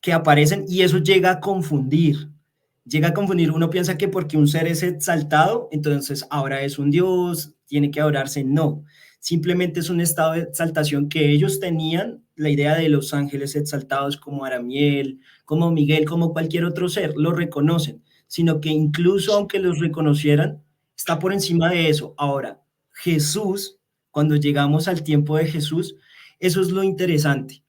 que aparecen y eso llega a confundir. Llega a confundir, uno piensa que porque un ser es exaltado, entonces ahora es un dios, tiene que adorarse. No, simplemente es un estado de exaltación que ellos tenían, la idea de los ángeles exaltados como Aramiel, como Miguel, como cualquier otro ser, lo reconocen, sino que incluso aunque los reconocieran, está por encima de eso. Ahora, Jesús, cuando llegamos al tiempo de Jesús, eso es lo interesante.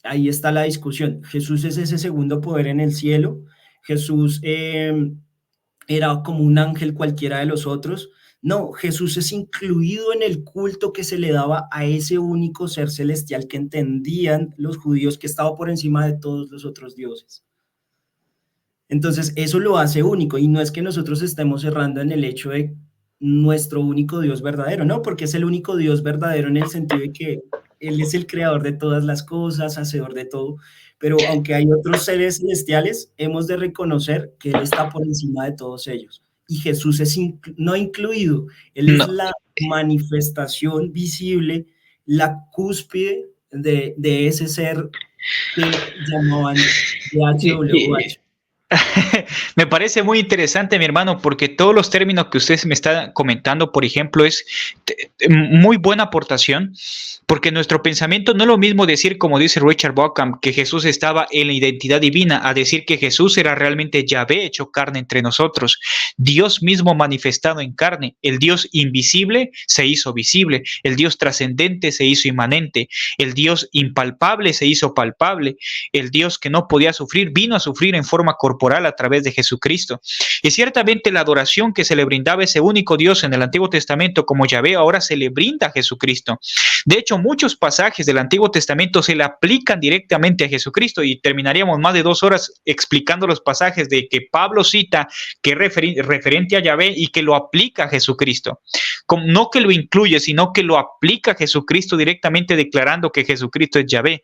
Ahí está la discusión. Jesús es ese segundo poder en el cielo. Jesús era como un ángel cualquiera de los otros. No, Jesús es incluido en el culto que se le daba a ese único ser celestial que entendían los judíos que estaba por encima de todos los otros dioses. Entonces, eso lo hace único y no es que nosotros estemos errando en el hecho de nuestro único Dios verdadero, no, porque es el único Dios verdadero en el sentido de que Él es el creador de todas las cosas, hacedor de todo, pero aunque hay otros seres celestiales, hemos de reconocer que Él está por encima de todos ellos. Y Jesús es no incluido, Él es No. la manifestación visible, la cúspide de ese ser que llamaban YHWH. Me parece muy interesante, mi hermano, porque todos los términos que usted me está comentando, por ejemplo, es muy buena aportación, porque nuestro pensamiento no es lo mismo decir, como dice Richard Bauckham, que Jesús estaba en la identidad divina, a decir que Jesús era realmente Yahvé hecho carne entre nosotros, Dios mismo manifestado en carne, el Dios invisible se hizo visible, el Dios trascendente se hizo inmanente, el Dios impalpable se hizo palpable, el Dios que no podía sufrir vino a sufrir en forma corporal a través de Jesucristo. Y ciertamente la adoración que se le brindaba a ese único Dios en el Antiguo Testamento como Yahvé ahora se le brinda a Jesucristo. De hecho, muchos pasajes del Antiguo Testamento se le aplican directamente a Jesucristo y terminaríamos más de 2 horas explicando los pasajes de que Pablo cita que es referente a Yahvé y que lo aplica a Jesucristo. No que lo incluye, sino que lo aplica a Jesucristo directamente declarando que Jesucristo es Yahvé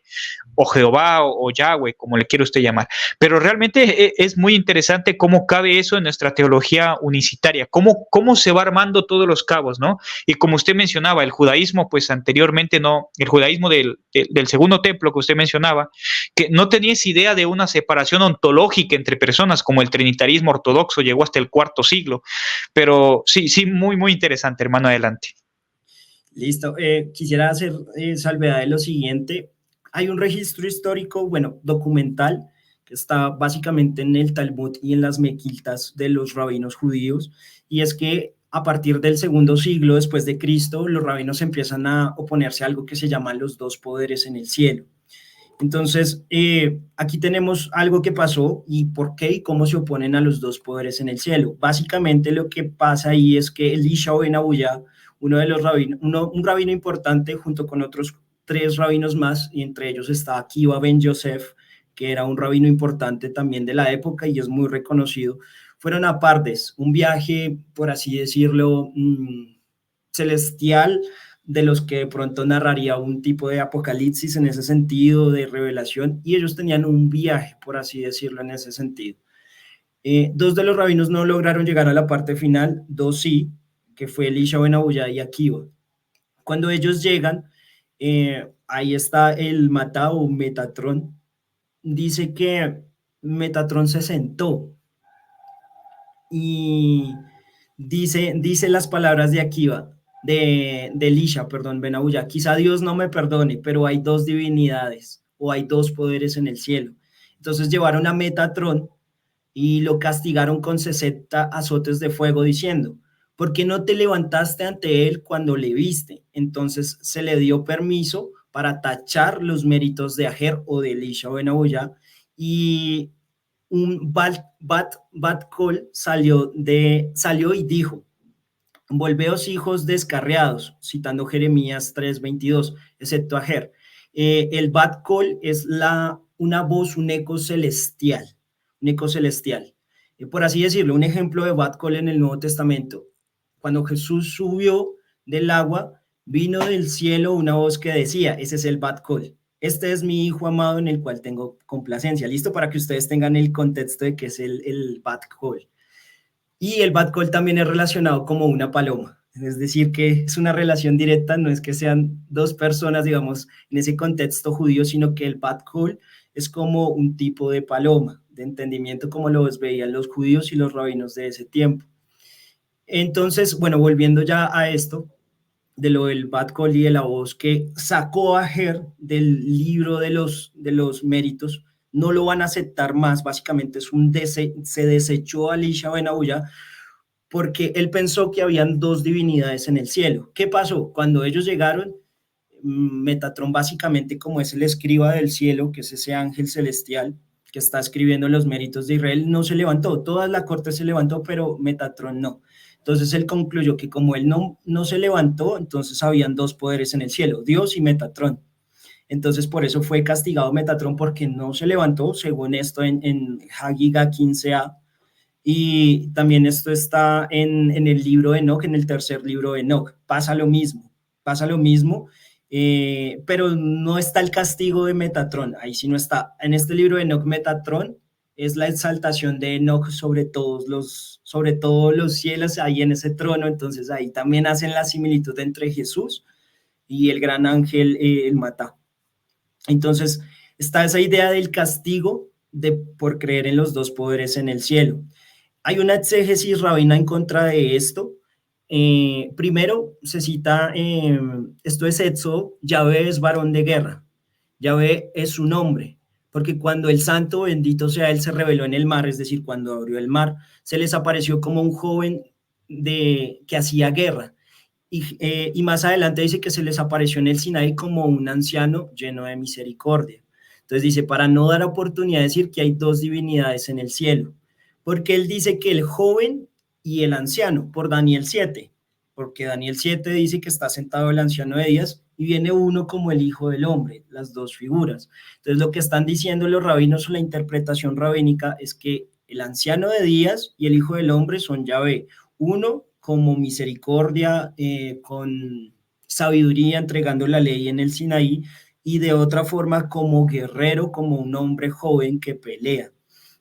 o Jehová o Yahweh, como le quiera usted llamar. Pero realmente es muy interesante cómo cabe eso en nuestra teología unicitaria, cómo se va armando todos los cabos, ¿no? Y como usted mencionaba, el judaísmo, pues anteriormente no, el judaísmo del segundo templo que usted mencionaba, que no tenía esa idea de una separación ontológica entre personas como el trinitarismo ortodoxo llegó hasta el IV siglo. Pero sí, muy, muy interesante, hermano, adelante. Listo. Quisiera hacer salvedad de lo siguiente. Hay un registro histórico, bueno, documental, que está básicamente en el Talmud y en las Mequiltas de los rabinos judíos, y es que a partir del segundo siglo después de Cristo, los rabinos empiezan a oponerse a algo que se llaman los dos poderes en el cielo. Entonces, aquí tenemos algo que pasó y por qué y cómo se oponen a los dos poderes en el cielo. Básicamente lo que pasa ahí es que Elisha ben Abuya, uno de los rabinos, un rabino importante junto con otros 3 rabinos más, y entre ellos está Akiva ben Yosef, que era un rabino importante también de la época y es muy reconocido, fueron a Pardes, un viaje, por así decirlo, celestial, de los que de pronto narraría un tipo de apocalipsis en ese sentido, de revelación, y ellos tenían un viaje, por así decirlo, en ese sentido. Dos de los rabinos no lograron llegar a la parte final, dos sí, que fue Elisha Ben Abuya y Akiva. Cuando ellos llegan, ahí está el Matá o Metatrón. Dice que Metatrón se sentó y dice las palabras de Akiva, de Elisha, perdón, Ben Abuya. Quizá Dios no me perdone, pero hay dos divinidades o hay dos poderes en el cielo. Entonces llevaron a Metatrón y lo castigaron con 60 azotes de fuego diciendo, ¿por qué no te levantaste ante él cuando le viste? Entonces se le dio permiso para tachar los méritos de Ajer o de Elisha Ben Abuya y un Bat Kol salió y dijo, volveos hijos descarriados, citando Jeremías 3:22, excepto Ajer. El Bat Kol es una voz, un eco celestial, un eco celestial. Por así decirlo, un ejemplo de Bat Kol en el Nuevo Testamento. Cuando Jesús subió del agua, vino del cielo una voz que decía, ese es el Bat Kol. Este es mi hijo amado en el cual tengo complacencia. Listo para que ustedes tengan el contexto de qué es el Bat Kol. Y el Bat Kol también es relacionado como una paloma. Es decir, que es una relación directa, no es que sean dos personas, digamos, en ese contexto judío, sino que el Bat Kol es como un tipo de paloma, de entendimiento como los veían los judíos y los rabinos de ese tiempo. Entonces, bueno, volviendo ya a esto, de lo del Bat Kol y de la voz que sacó a Ger del libro de los méritos, no lo van a aceptar más, básicamente se desechó a Elisha Ben Abuya porque él pensó que habían dos divinidades en el cielo. ¿Qué pasó? Cuando ellos llegaron, Metatrón básicamente como es el escriba del cielo, que es ese ángel celestial que está escribiendo los méritos de Israel, no se levantó, toda la corte se levantó, pero Metatrón no. Entonces él concluyó que como él no se levantó, entonces habían dos poderes en el cielo, Dios y Metatrón. Entonces por eso fue castigado Metatrón porque no se levantó, según esto en Hagiga 15a. Y también esto está en el libro de Enoch, en el tercer libro de Enoch. Pasa lo mismo, pero no está el castigo de Metatrón, ahí sí no está. En este libro de Enoch, Metatrón es la exaltación de Enoch sobre todos los cielos, ahí en ese trono, entonces ahí también hacen la similitud entre Jesús y el gran ángel, el Matá. Entonces está esa idea del castigo por creer en los dos poderes en el cielo. Hay una exégesis rabina en contra de esto. Primero se cita, esto es Éxodo, Yahvé es varón de guerra, Yahvé es su nombre, porque cuando el santo, bendito sea él, se reveló en el mar, es decir, cuando abrió el mar, se les apareció como un joven que hacía guerra. Y más adelante dice que se les apareció en el Sinaí como un anciano lleno de misericordia. Entonces dice, para no dar oportunidad de decir que hay dos divinidades en el cielo, porque él dice que el joven y el anciano, por Daniel 7, porque Daniel 7 dice que está sentado el anciano de días y viene uno como el hijo del hombre, las dos figuras. Entonces lo que están diciendo los rabinos o la interpretación rabínica es que el anciano de días y el hijo del hombre son Yahvé, uno como misericordia, con sabiduría, entregando la ley en el Sinaí, y de otra forma como guerrero, como un hombre joven que pelea.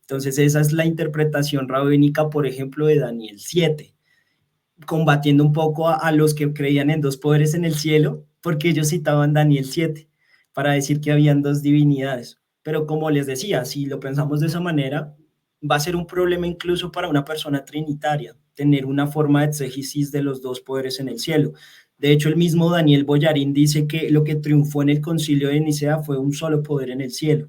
Entonces esa es la interpretación rabínica, por ejemplo, de Daniel 7, combatiendo un poco a los que creían en dos poderes en el cielo, porque ellos citaban Daniel 7 para decir que habían dos divinidades. Pero como les decía, si lo pensamos de esa manera, va a ser un problema incluso para una persona trinitaria, tener una forma de exégesis de los dos poderes en el cielo. De hecho, el mismo Daniel Boyarín dice que lo que triunfó en el concilio de Nicea fue un solo poder en el cielo.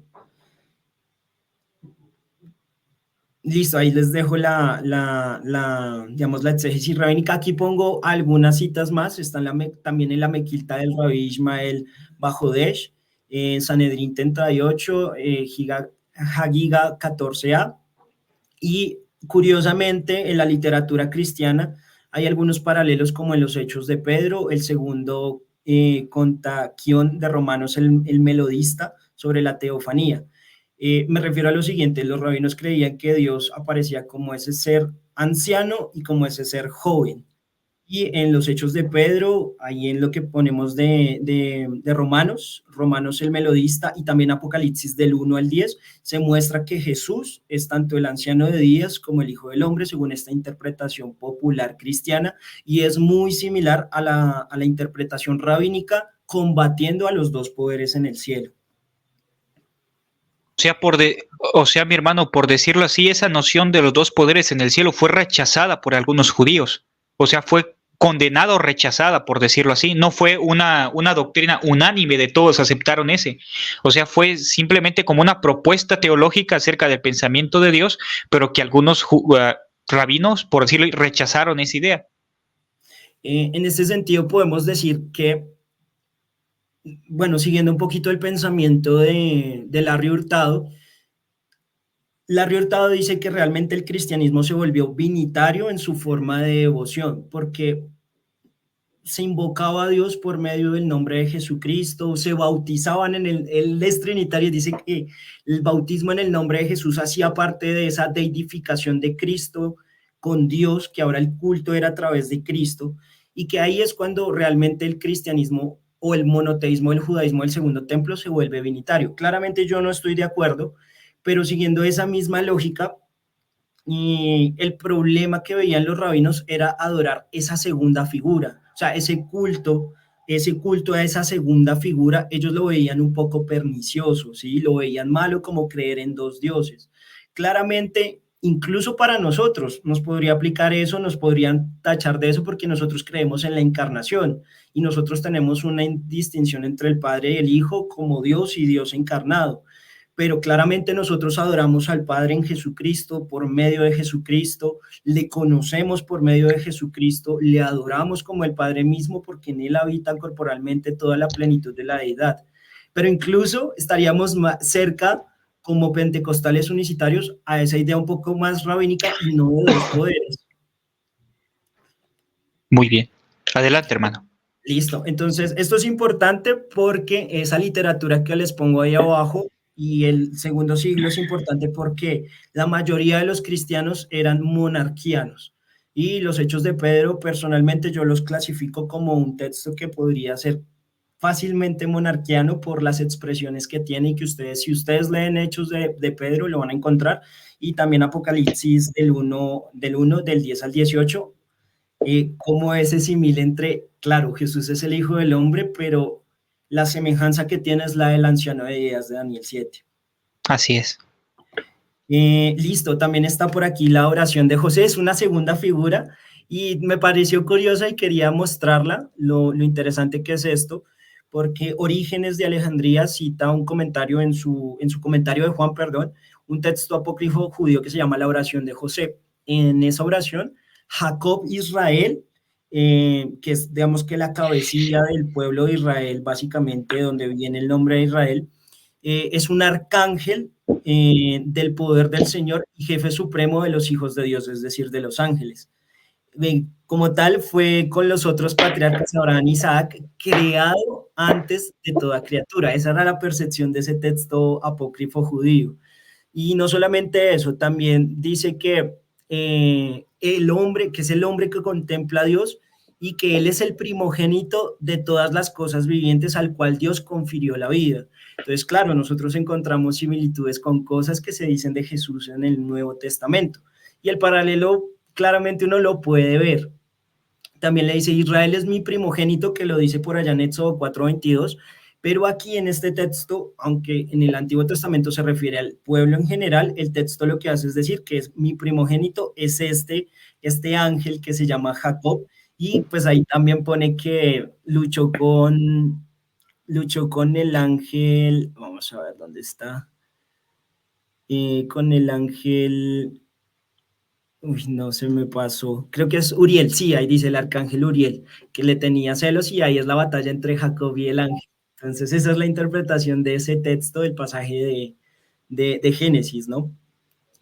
Listo, ahí les dejo digamos, la exégesis rabínica. Aquí pongo algunas citas más, están también en la Mequilta del Rabí Ismael Bajodesh, Sanedrín 38, Hagiga 14a, y curiosamente en la literatura cristiana hay algunos paralelos como en los Hechos de Pedro, el segundo Contaquión de Romanos, el melodista, sobre la teofanía. Me refiero a lo siguiente, los rabinos creían que Dios aparecía como ese ser anciano y como ese ser joven. Y en los Hechos de Pedro, ahí en lo que ponemos de Romanos, Romanos el melodista y también Apocalipsis del 1 al 10, se muestra que Jesús es tanto el anciano de días como el Hijo del Hombre, según esta interpretación popular cristiana, y es muy similar a la interpretación rabínica, combatiendo a los dos poderes en el cielo. O sea, o sea, mi hermano, por decirlo así, esa noción de los dos poderes en el cielo fue rechazada por algunos judíos. O sea, fue condenada o rechazada, por decirlo así. No fue una doctrina unánime de todos aceptaron ese. O sea, fue simplemente como una propuesta teológica acerca del pensamiento de Dios, pero que algunos rabinos, por decirlo, rechazaron esa idea. En este sentido, podemos decir que, bueno, siguiendo un poquito el pensamiento de Larry Hurtado dice que realmente el cristianismo se volvió vinitario en su forma de devoción, porque se invocaba a Dios por medio del nombre de Jesucristo, se bautizaban él es trinitario, dice que el bautismo en el nombre de Jesús hacía parte de esa deidificación de Cristo con Dios, que ahora el culto era a través de Cristo, y que ahí es cuando realmente el cristianismo o el monoteísmo, el judaísmo del segundo templo se vuelve vinitario. Claramente yo no estoy de acuerdo, pero siguiendo esa misma lógica, y el problema que veían los rabinos era adorar esa segunda figura, o sea, ese culto a esa segunda figura, ellos lo veían un poco pernicioso, ¿sí? Lo veían malo como creer en dos dioses. Claramente, incluso para nosotros nos podría aplicar eso, nos podrían tachar de eso porque nosotros creemos en la encarnación y nosotros tenemos una distinción entre el Padre y el Hijo como Dios y Dios encarnado, pero claramente nosotros adoramos al Padre en Jesucristo, por medio de Jesucristo, le conocemos por medio de Jesucristo, le adoramos como el Padre mismo porque en él habita corporalmente toda la plenitud de la deidad. Pero incluso estaríamos más cerca como pentecostales unicitarios a esa idea un poco más rabínica y no de dos poderes. Muy bien. Adelante, hermano. Listo. Entonces, esto es importante porque esa literatura que les pongo ahí abajo y el segundo siglo es importante porque la mayoría de los cristianos eran monarquianos y los Hechos de Pedro, personalmente yo los clasifico como un texto que podría ser fácilmente monarquiano por las expresiones que tiene y que ustedes, si ustedes leen Hechos de Pedro, lo van a encontrar, y también Apocalipsis del 10 al 18, cómo ese símil entre, claro, Jesús es el Hijo del Hombre, pero la semejanza que tiene es la del anciano de días de Daniel 7. Así es. Listo, también está por aquí la oración de José, es una segunda figura y me pareció curiosa y quería mostrarla, lo interesante que es esto, porque Orígenes de Alejandría cita un comentario en su comentario de Juan, perdón, un texto apócrifo judío que se llama la oración de José. En esa oración, Jacob Israel, que es, digamos que la cabecilla del pueblo de Israel, básicamente donde viene el nombre de Israel, es un arcángel del poder del Señor y jefe supremo de los hijos de Dios, es decir, de los ángeles. Como tal, fue con los otros patriarcas, Abraham y Isaac, creado antes de toda criatura. Esa era la percepción de ese texto apócrifo judío. Y no solamente eso, también dice que el hombre, que es el hombre que contempla a Dios y que él es el primogénito de todas las cosas vivientes al cual Dios confirió la vida. Entonces, claro, nosotros encontramos similitudes con cosas que se dicen de Jesús en el Nuevo Testamento. Y el paralelo, claramente uno lo puede ver. También le dice, Israel es mi primogénito, que lo dice por allá en Éxodo 4:22, pero aquí en este texto, aunque en el Antiguo Testamento se refiere al pueblo en general, el texto lo que hace es decir que es mi primogénito, es este ángel que se llama Jacob, y pues ahí también pone que luchó con el ángel, vamos a ver dónde está, con el ángel, uy, no se me pasó, creo que es Uriel, sí, ahí dice el arcángel Uriel, que le tenía celos y ahí es la batalla entre Jacob y el ángel. Entonces esa es la interpretación de ese texto del pasaje de Génesis, ¿no?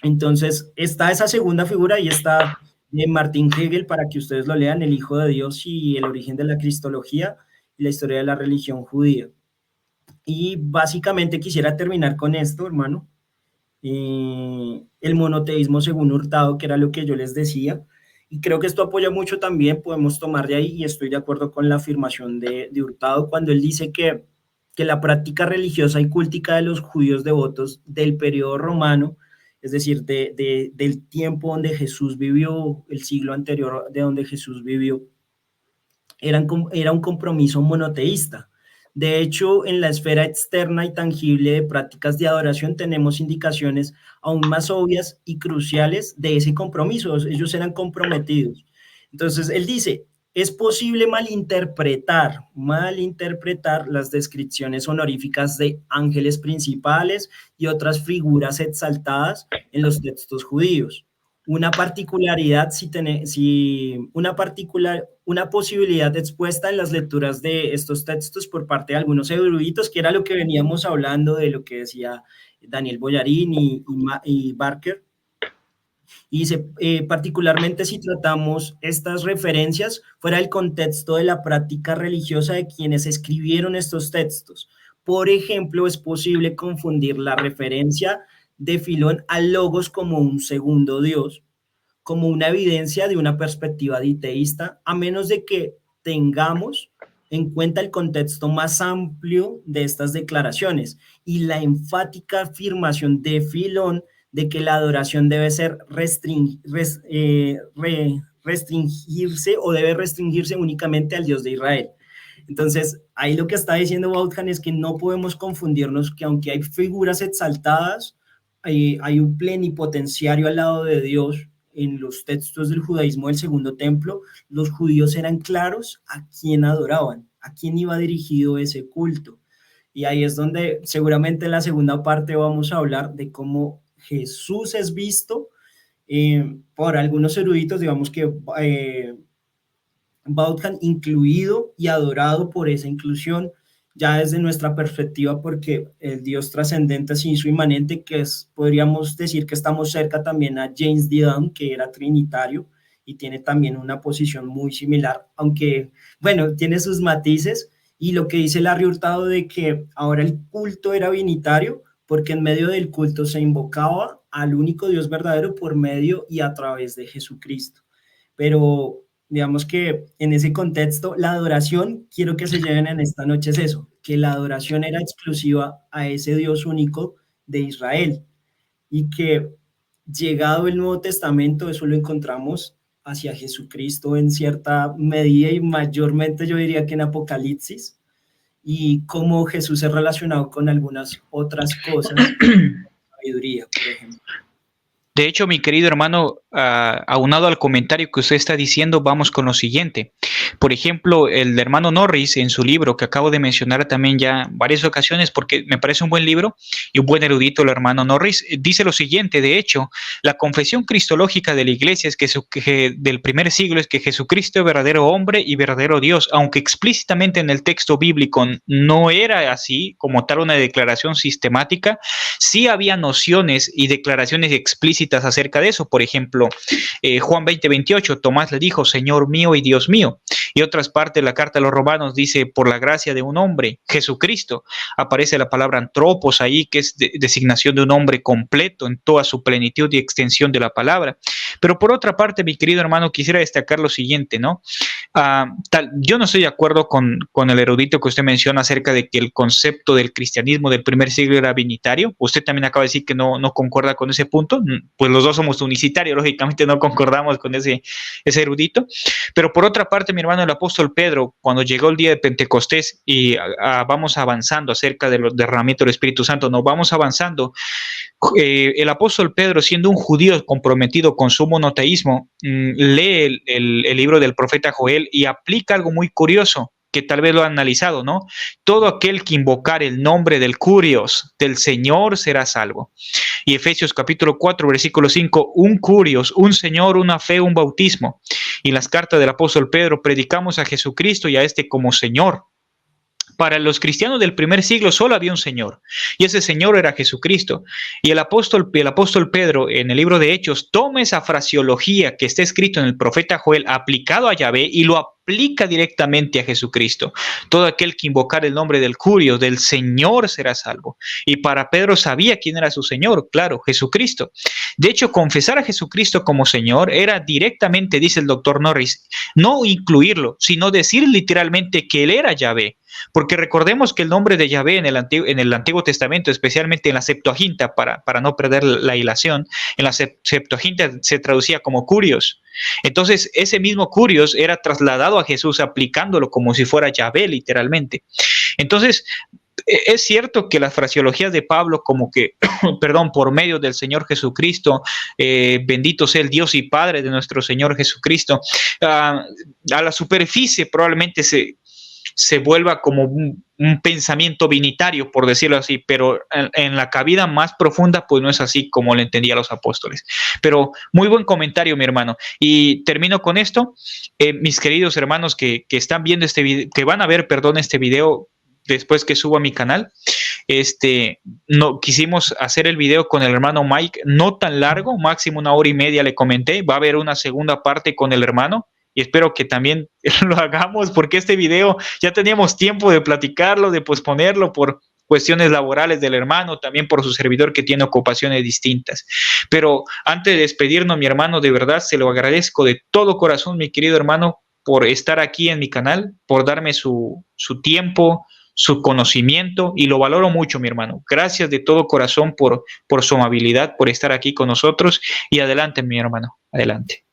Entonces está esa segunda figura y está Martin Hegel, para que ustedes lo lean, el Hijo de Dios y el origen de la Cristología y la historia de la religión judía. Y básicamente quisiera terminar con esto, hermano. el monoteísmo según Hurtado, que era lo que yo les decía. Y creo que esto apoya mucho también, podemos tomar de ahí, y estoy de acuerdo con la afirmación de Hurtado cuando él dice que la práctica religiosa y cultica de los judíos devotos del periodo romano, es decir, del tiempo donde Jesús vivió, el siglo anterior de donde Jesús vivió, era un compromiso monoteísta. De hecho, en la esfera externa y tangible de prácticas de adoración tenemos indicaciones aún más obvias y cruciales de ese compromiso. Ellos eran comprometidos. Entonces, él dice, es posible malinterpretar las descripciones honoríficas de ángeles principales y otras figuras exaltadas en los textos judíos. Una particularidad, una posibilidad expuesta en las lecturas de estos textos por parte de algunos eruditos, que era lo que veníamos hablando de lo que decía Daniel Boyarín y Barker. Y particularmente si tratamos estas referencias fuera del contexto de la práctica religiosa de quienes escribieron estos textos. Por ejemplo, es posible confundir la referencia de Filón al logos como un segundo Dios, como una evidencia de una perspectiva diteísta, a menos de que tengamos en cuenta el contexto más amplio de estas declaraciones y la enfática afirmación de Filón de que la adoración debe ser restringirse o debe restringirse únicamente al Dios de Israel. Entonces, ahí lo que está diciendo Vaughan es que no podemos confundirnos que aunque hay figuras exaltadas, hay un plenipotenciario al lado de Dios. En los textos del judaísmo del Segundo Templo, los judíos eran claros a quién adoraban, a quién iba dirigido ese culto. Y ahí es donde seguramente en la segunda parte vamos a hablar de cómo Jesús es visto por algunos eruditos, digamos que Vaughan incluido y adorado por esa inclusión, ya desde nuestra perspectiva, porque el Dios trascendente se hizo inmanente, que es, podríamos decir que estamos cerca también a James Didon, que era trinitario y tiene también una posición muy similar, aunque, bueno, tiene sus matices, y lo que dice Larry Hurtado de que ahora el culto era binitario, porque en medio del culto se invocaba al único Dios verdadero por medio y a través de Jesucristo. Pero digamos que en ese contexto, la adoración, quiero que se lleven en esta noche es eso, que la adoración era exclusiva a ese Dios único de Israel, y que llegado el Nuevo Testamento, eso lo encontramos hacia Jesucristo en cierta medida y mayormente yo diría que en Apocalipsis, y cómo Jesús es relacionado con algunas otras cosas, sabiduría, por ejemplo. De hecho, mi querido hermano, aunado al comentario que usted está diciendo, vamos con lo siguiente. Por ejemplo, el hermano Norris, en su libro, que acabo de mencionar también ya varias ocasiones, porque me parece un buen libro y un buen erudito el hermano Norris, dice lo siguiente: de hecho, la confesión cristológica de la iglesia es que del primer siglo es que Jesucristo es verdadero hombre y verdadero Dios, aunque explícitamente en el texto bíblico no era así, como tal una declaración sistemática, sí había nociones y declaraciones explícitas acerca de eso. Por ejemplo, Juan 20:28, Tomás le dijo, Señor mío y Dios mío. Y otras partes de la carta a los romanos dice, por la gracia de un hombre, Jesucristo. Aparece la palabra antropos ahí, que es designación de un hombre completo en toda su plenitud y extensión de la palabra. Pero por otra parte, mi querido hermano, quisiera destacar lo siguiente, ¿no? Yo no estoy de acuerdo con el erudito que usted menciona acerca de que el concepto del cristianismo del primer siglo era binitario. Usted también acaba de decir que no concuerda con ese punto. Pues los dos somos unicitarios, lógicamente no concordamos con ese erudito. Pero por otra parte, mi hermano, el apóstol Pedro, cuando llegó el día de Pentecostés y vamos avanzando acerca de los derramamientos del Espíritu Santo, nos vamos avanzando. El apóstol Pedro, siendo un judío comprometido con su monoteísmo, lee el libro del profeta Joel y aplica algo muy curioso, que tal vez lo han analizado, ¿no? Todo aquel que invocar el nombre del Curios, del Señor, será salvo. Y Efesios capítulo 4, versículo 5, un Curios, un Señor, una fe, un bautismo. Y en las cartas del apóstol Pedro predicamos a Jesucristo y a este como Señor. Para los cristianos del primer siglo solo había un Señor, y ese Señor era Jesucristo. Y el apóstol Pedro, en el libro de Hechos, toma esa fraseología que está escrito en el profeta Joel, aplicado a Yahvé, y lo aplica directamente a Jesucristo. Todo aquel que invocar el nombre del Curio, del Señor, será salvo. Y para Pedro sabía quién era su Señor, claro, Jesucristo. De hecho, confesar a Jesucristo como Señor era directamente, dice el doctor Norris, no incluirlo, sino decir literalmente que Él era Yahvé. Porque recordemos que el nombre de Yahvé en el Antiguo Testamento, especialmente en la Septuaginta, para no perder la hilación, en la Septuaginta se traducía como Curios. Entonces, ese mismo Curios era trasladado a Jesús aplicándolo como si fuera Yahvé, literalmente. Entonces, es cierto que las fraseologías de Pablo, como que, perdón, por medio del Señor Jesucristo, bendito sea el Dios y Padre de nuestro Señor Jesucristo, a la superficie probablemente se vuelva como un pensamiento binitario, por decirlo así, pero en la cabida más profunda, pues no es así como lo entendían los apóstoles. Pero muy buen comentario, mi hermano. Y termino con esto. Mis queridos hermanos que están viendo este video, que van a ver, perdón, este video después que subo a mi canal, no quisimos hacer el video con el hermano Mike, no tan largo, máximo 1 hora y media le comenté. Va a haber una segunda parte con el hermano, y espero que también lo hagamos, porque este video ya teníamos tiempo de platicarlo, de posponerlo por cuestiones laborales del hermano, también por su servidor que tiene ocupaciones distintas. Pero antes de despedirnos, mi hermano, de verdad se lo agradezco de todo corazón, mi querido hermano, por estar aquí en mi canal, por darme su tiempo, su conocimiento, y lo valoro mucho, mi hermano. Gracias de todo corazón por su amabilidad, por estar aquí con nosotros, y adelante, mi hermano, adelante.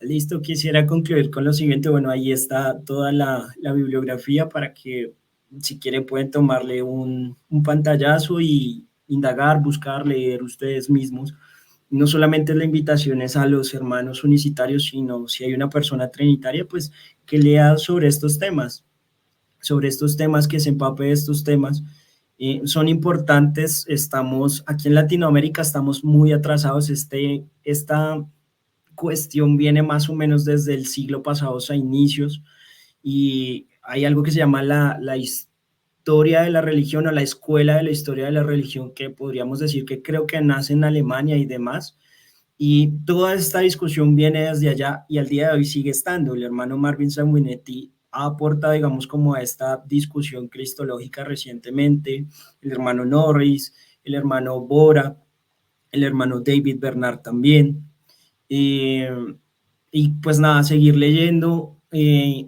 Listo, quisiera concluir con lo siguiente. Bueno, ahí está toda la bibliografía para que, si quieren, pueden tomarle un pantallazo y indagar, buscar, leer ustedes mismos. No solamente la invitación es a los hermanos unicitarios, sino si hay una persona trinitaria, pues que lea sobre estos temas, que se empape de estos temas. Son importantes. Estamos aquí en Latinoamérica, estamos muy atrasados. Esta cuestión viene más o menos desde el siglo pasado a inicios, y hay algo que se llama la historia de la religión, o la escuela de la historia de la religión, que podríamos decir que creo que nace en Alemania y demás, y toda esta discusión viene desde allá y al día de hoy sigue estando. El hermano Marvin Sanguinetti ha aportado, digamos, como a esta discusión cristológica recientemente, el hermano Norris, el hermano Bora, el hermano David Bernard también. Y pues nada, seguir leyendo,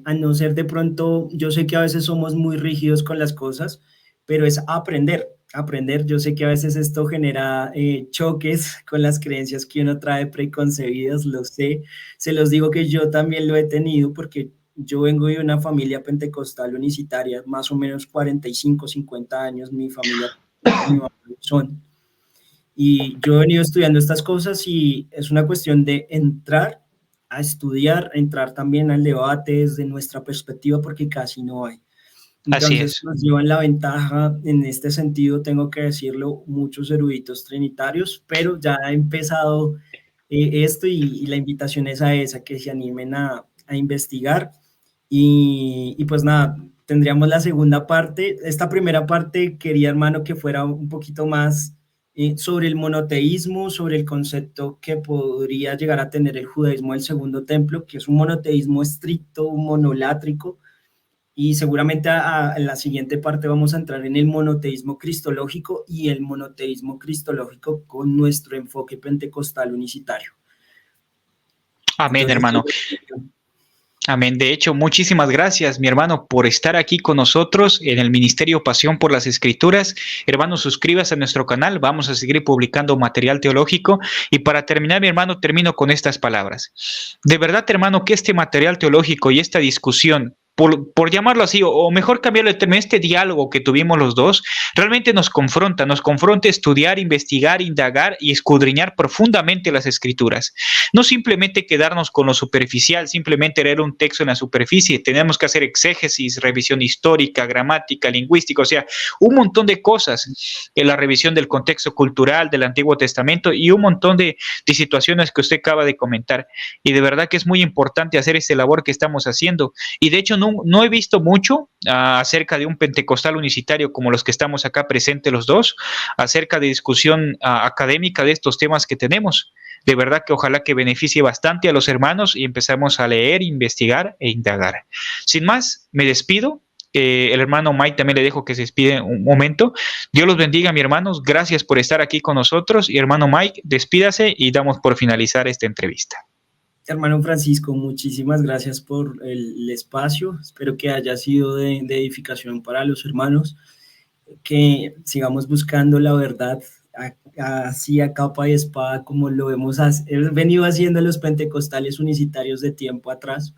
a no ser de pronto, yo sé que a veces somos muy rígidos con las cosas, pero es aprender. Yo sé que a veces esto genera choques con las creencias que uno trae preconcebidas, lo sé, se los digo que yo también lo he tenido, porque yo vengo de una familia pentecostal unicitaria, más o menos 45, 50 años, mi familia son. Y yo he venido estudiando estas cosas, y es una cuestión de entrar a estudiar, entrar también al debate desde nuestra perspectiva, porque casi no hay. Entonces nos llevan la ventaja en este sentido, tengo que decirlo, muchos eruditos trinitarios, pero ya ha empezado esto, y la invitación es a esa, que se animen a investigar, y pues nada, tendríamos la segunda parte. Esta primera parte quería, hermano, que fuera un poquito más sobre el monoteísmo, sobre el concepto que podría llegar a tener el judaísmo del segundo templo, que es un monoteísmo estricto, monolátrico, y seguramente en la siguiente parte vamos a entrar en el monoteísmo cristológico y el monoteísmo cristológico con nuestro enfoque pentecostal unicitario. Amén, hermano. Amén. De hecho, muchísimas gracias, mi hermano, por estar aquí con nosotros en el Ministerio Pasión por las Escrituras. Hermano, suscríbase a nuestro canal. Vamos a seguir publicando material teológico. Y para terminar, mi hermano, termino con estas palabras. De verdad, hermano, que este material teológico y esta discusión, por llamarlo así, o mejor cambiarlo de término, este diálogo que tuvimos los dos, realmente nos confronta a estudiar, investigar, indagar y escudriñar profundamente las Escrituras. No simplemente quedarnos con lo superficial, simplemente leer un texto en la superficie. Tenemos que hacer exégesis, revisión histórica, gramática, lingüística, o sea, un montón de cosas, en la revisión del contexto cultural del Antiguo Testamento, y un montón de situaciones que usted acaba de comentar. Y de verdad que es muy importante hacer esta labor que estamos haciendo. Y de hecho, no he visto mucho acerca de un pentecostal unicitario como los que estamos acá presentes los dos, acerca de discusión académica de estos temas que tenemos. De verdad que ojalá que beneficie bastante a los hermanos y empezamos a leer, investigar e indagar. Sin más, me despido. El hermano Mike también le dejo que se despide un momento. Dios los bendiga, mis hermanos. Gracias por estar aquí con nosotros. Y hermano Mike, despídase y damos por finalizar esta entrevista. Hermano Francisco, muchísimas gracias por el espacio. Espero que haya sido de edificación para los hermanos, que sigamos buscando la verdad así a capa y espada como lo hemos venido haciendo los pentecostales unicitarios de tiempo atrás,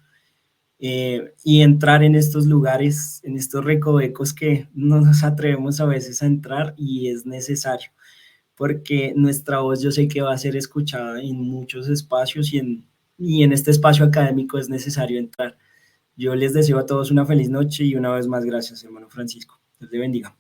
y entrar en estos lugares, en estos recovecos que no nos atrevemos a veces a entrar y es necesario, porque nuestra voz yo sé que va a ser escuchada en muchos espacios y en este espacio académico es necesario entrar. Yo les deseo a todos una feliz noche y una vez más gracias, hermano Francisco. Dios te bendiga.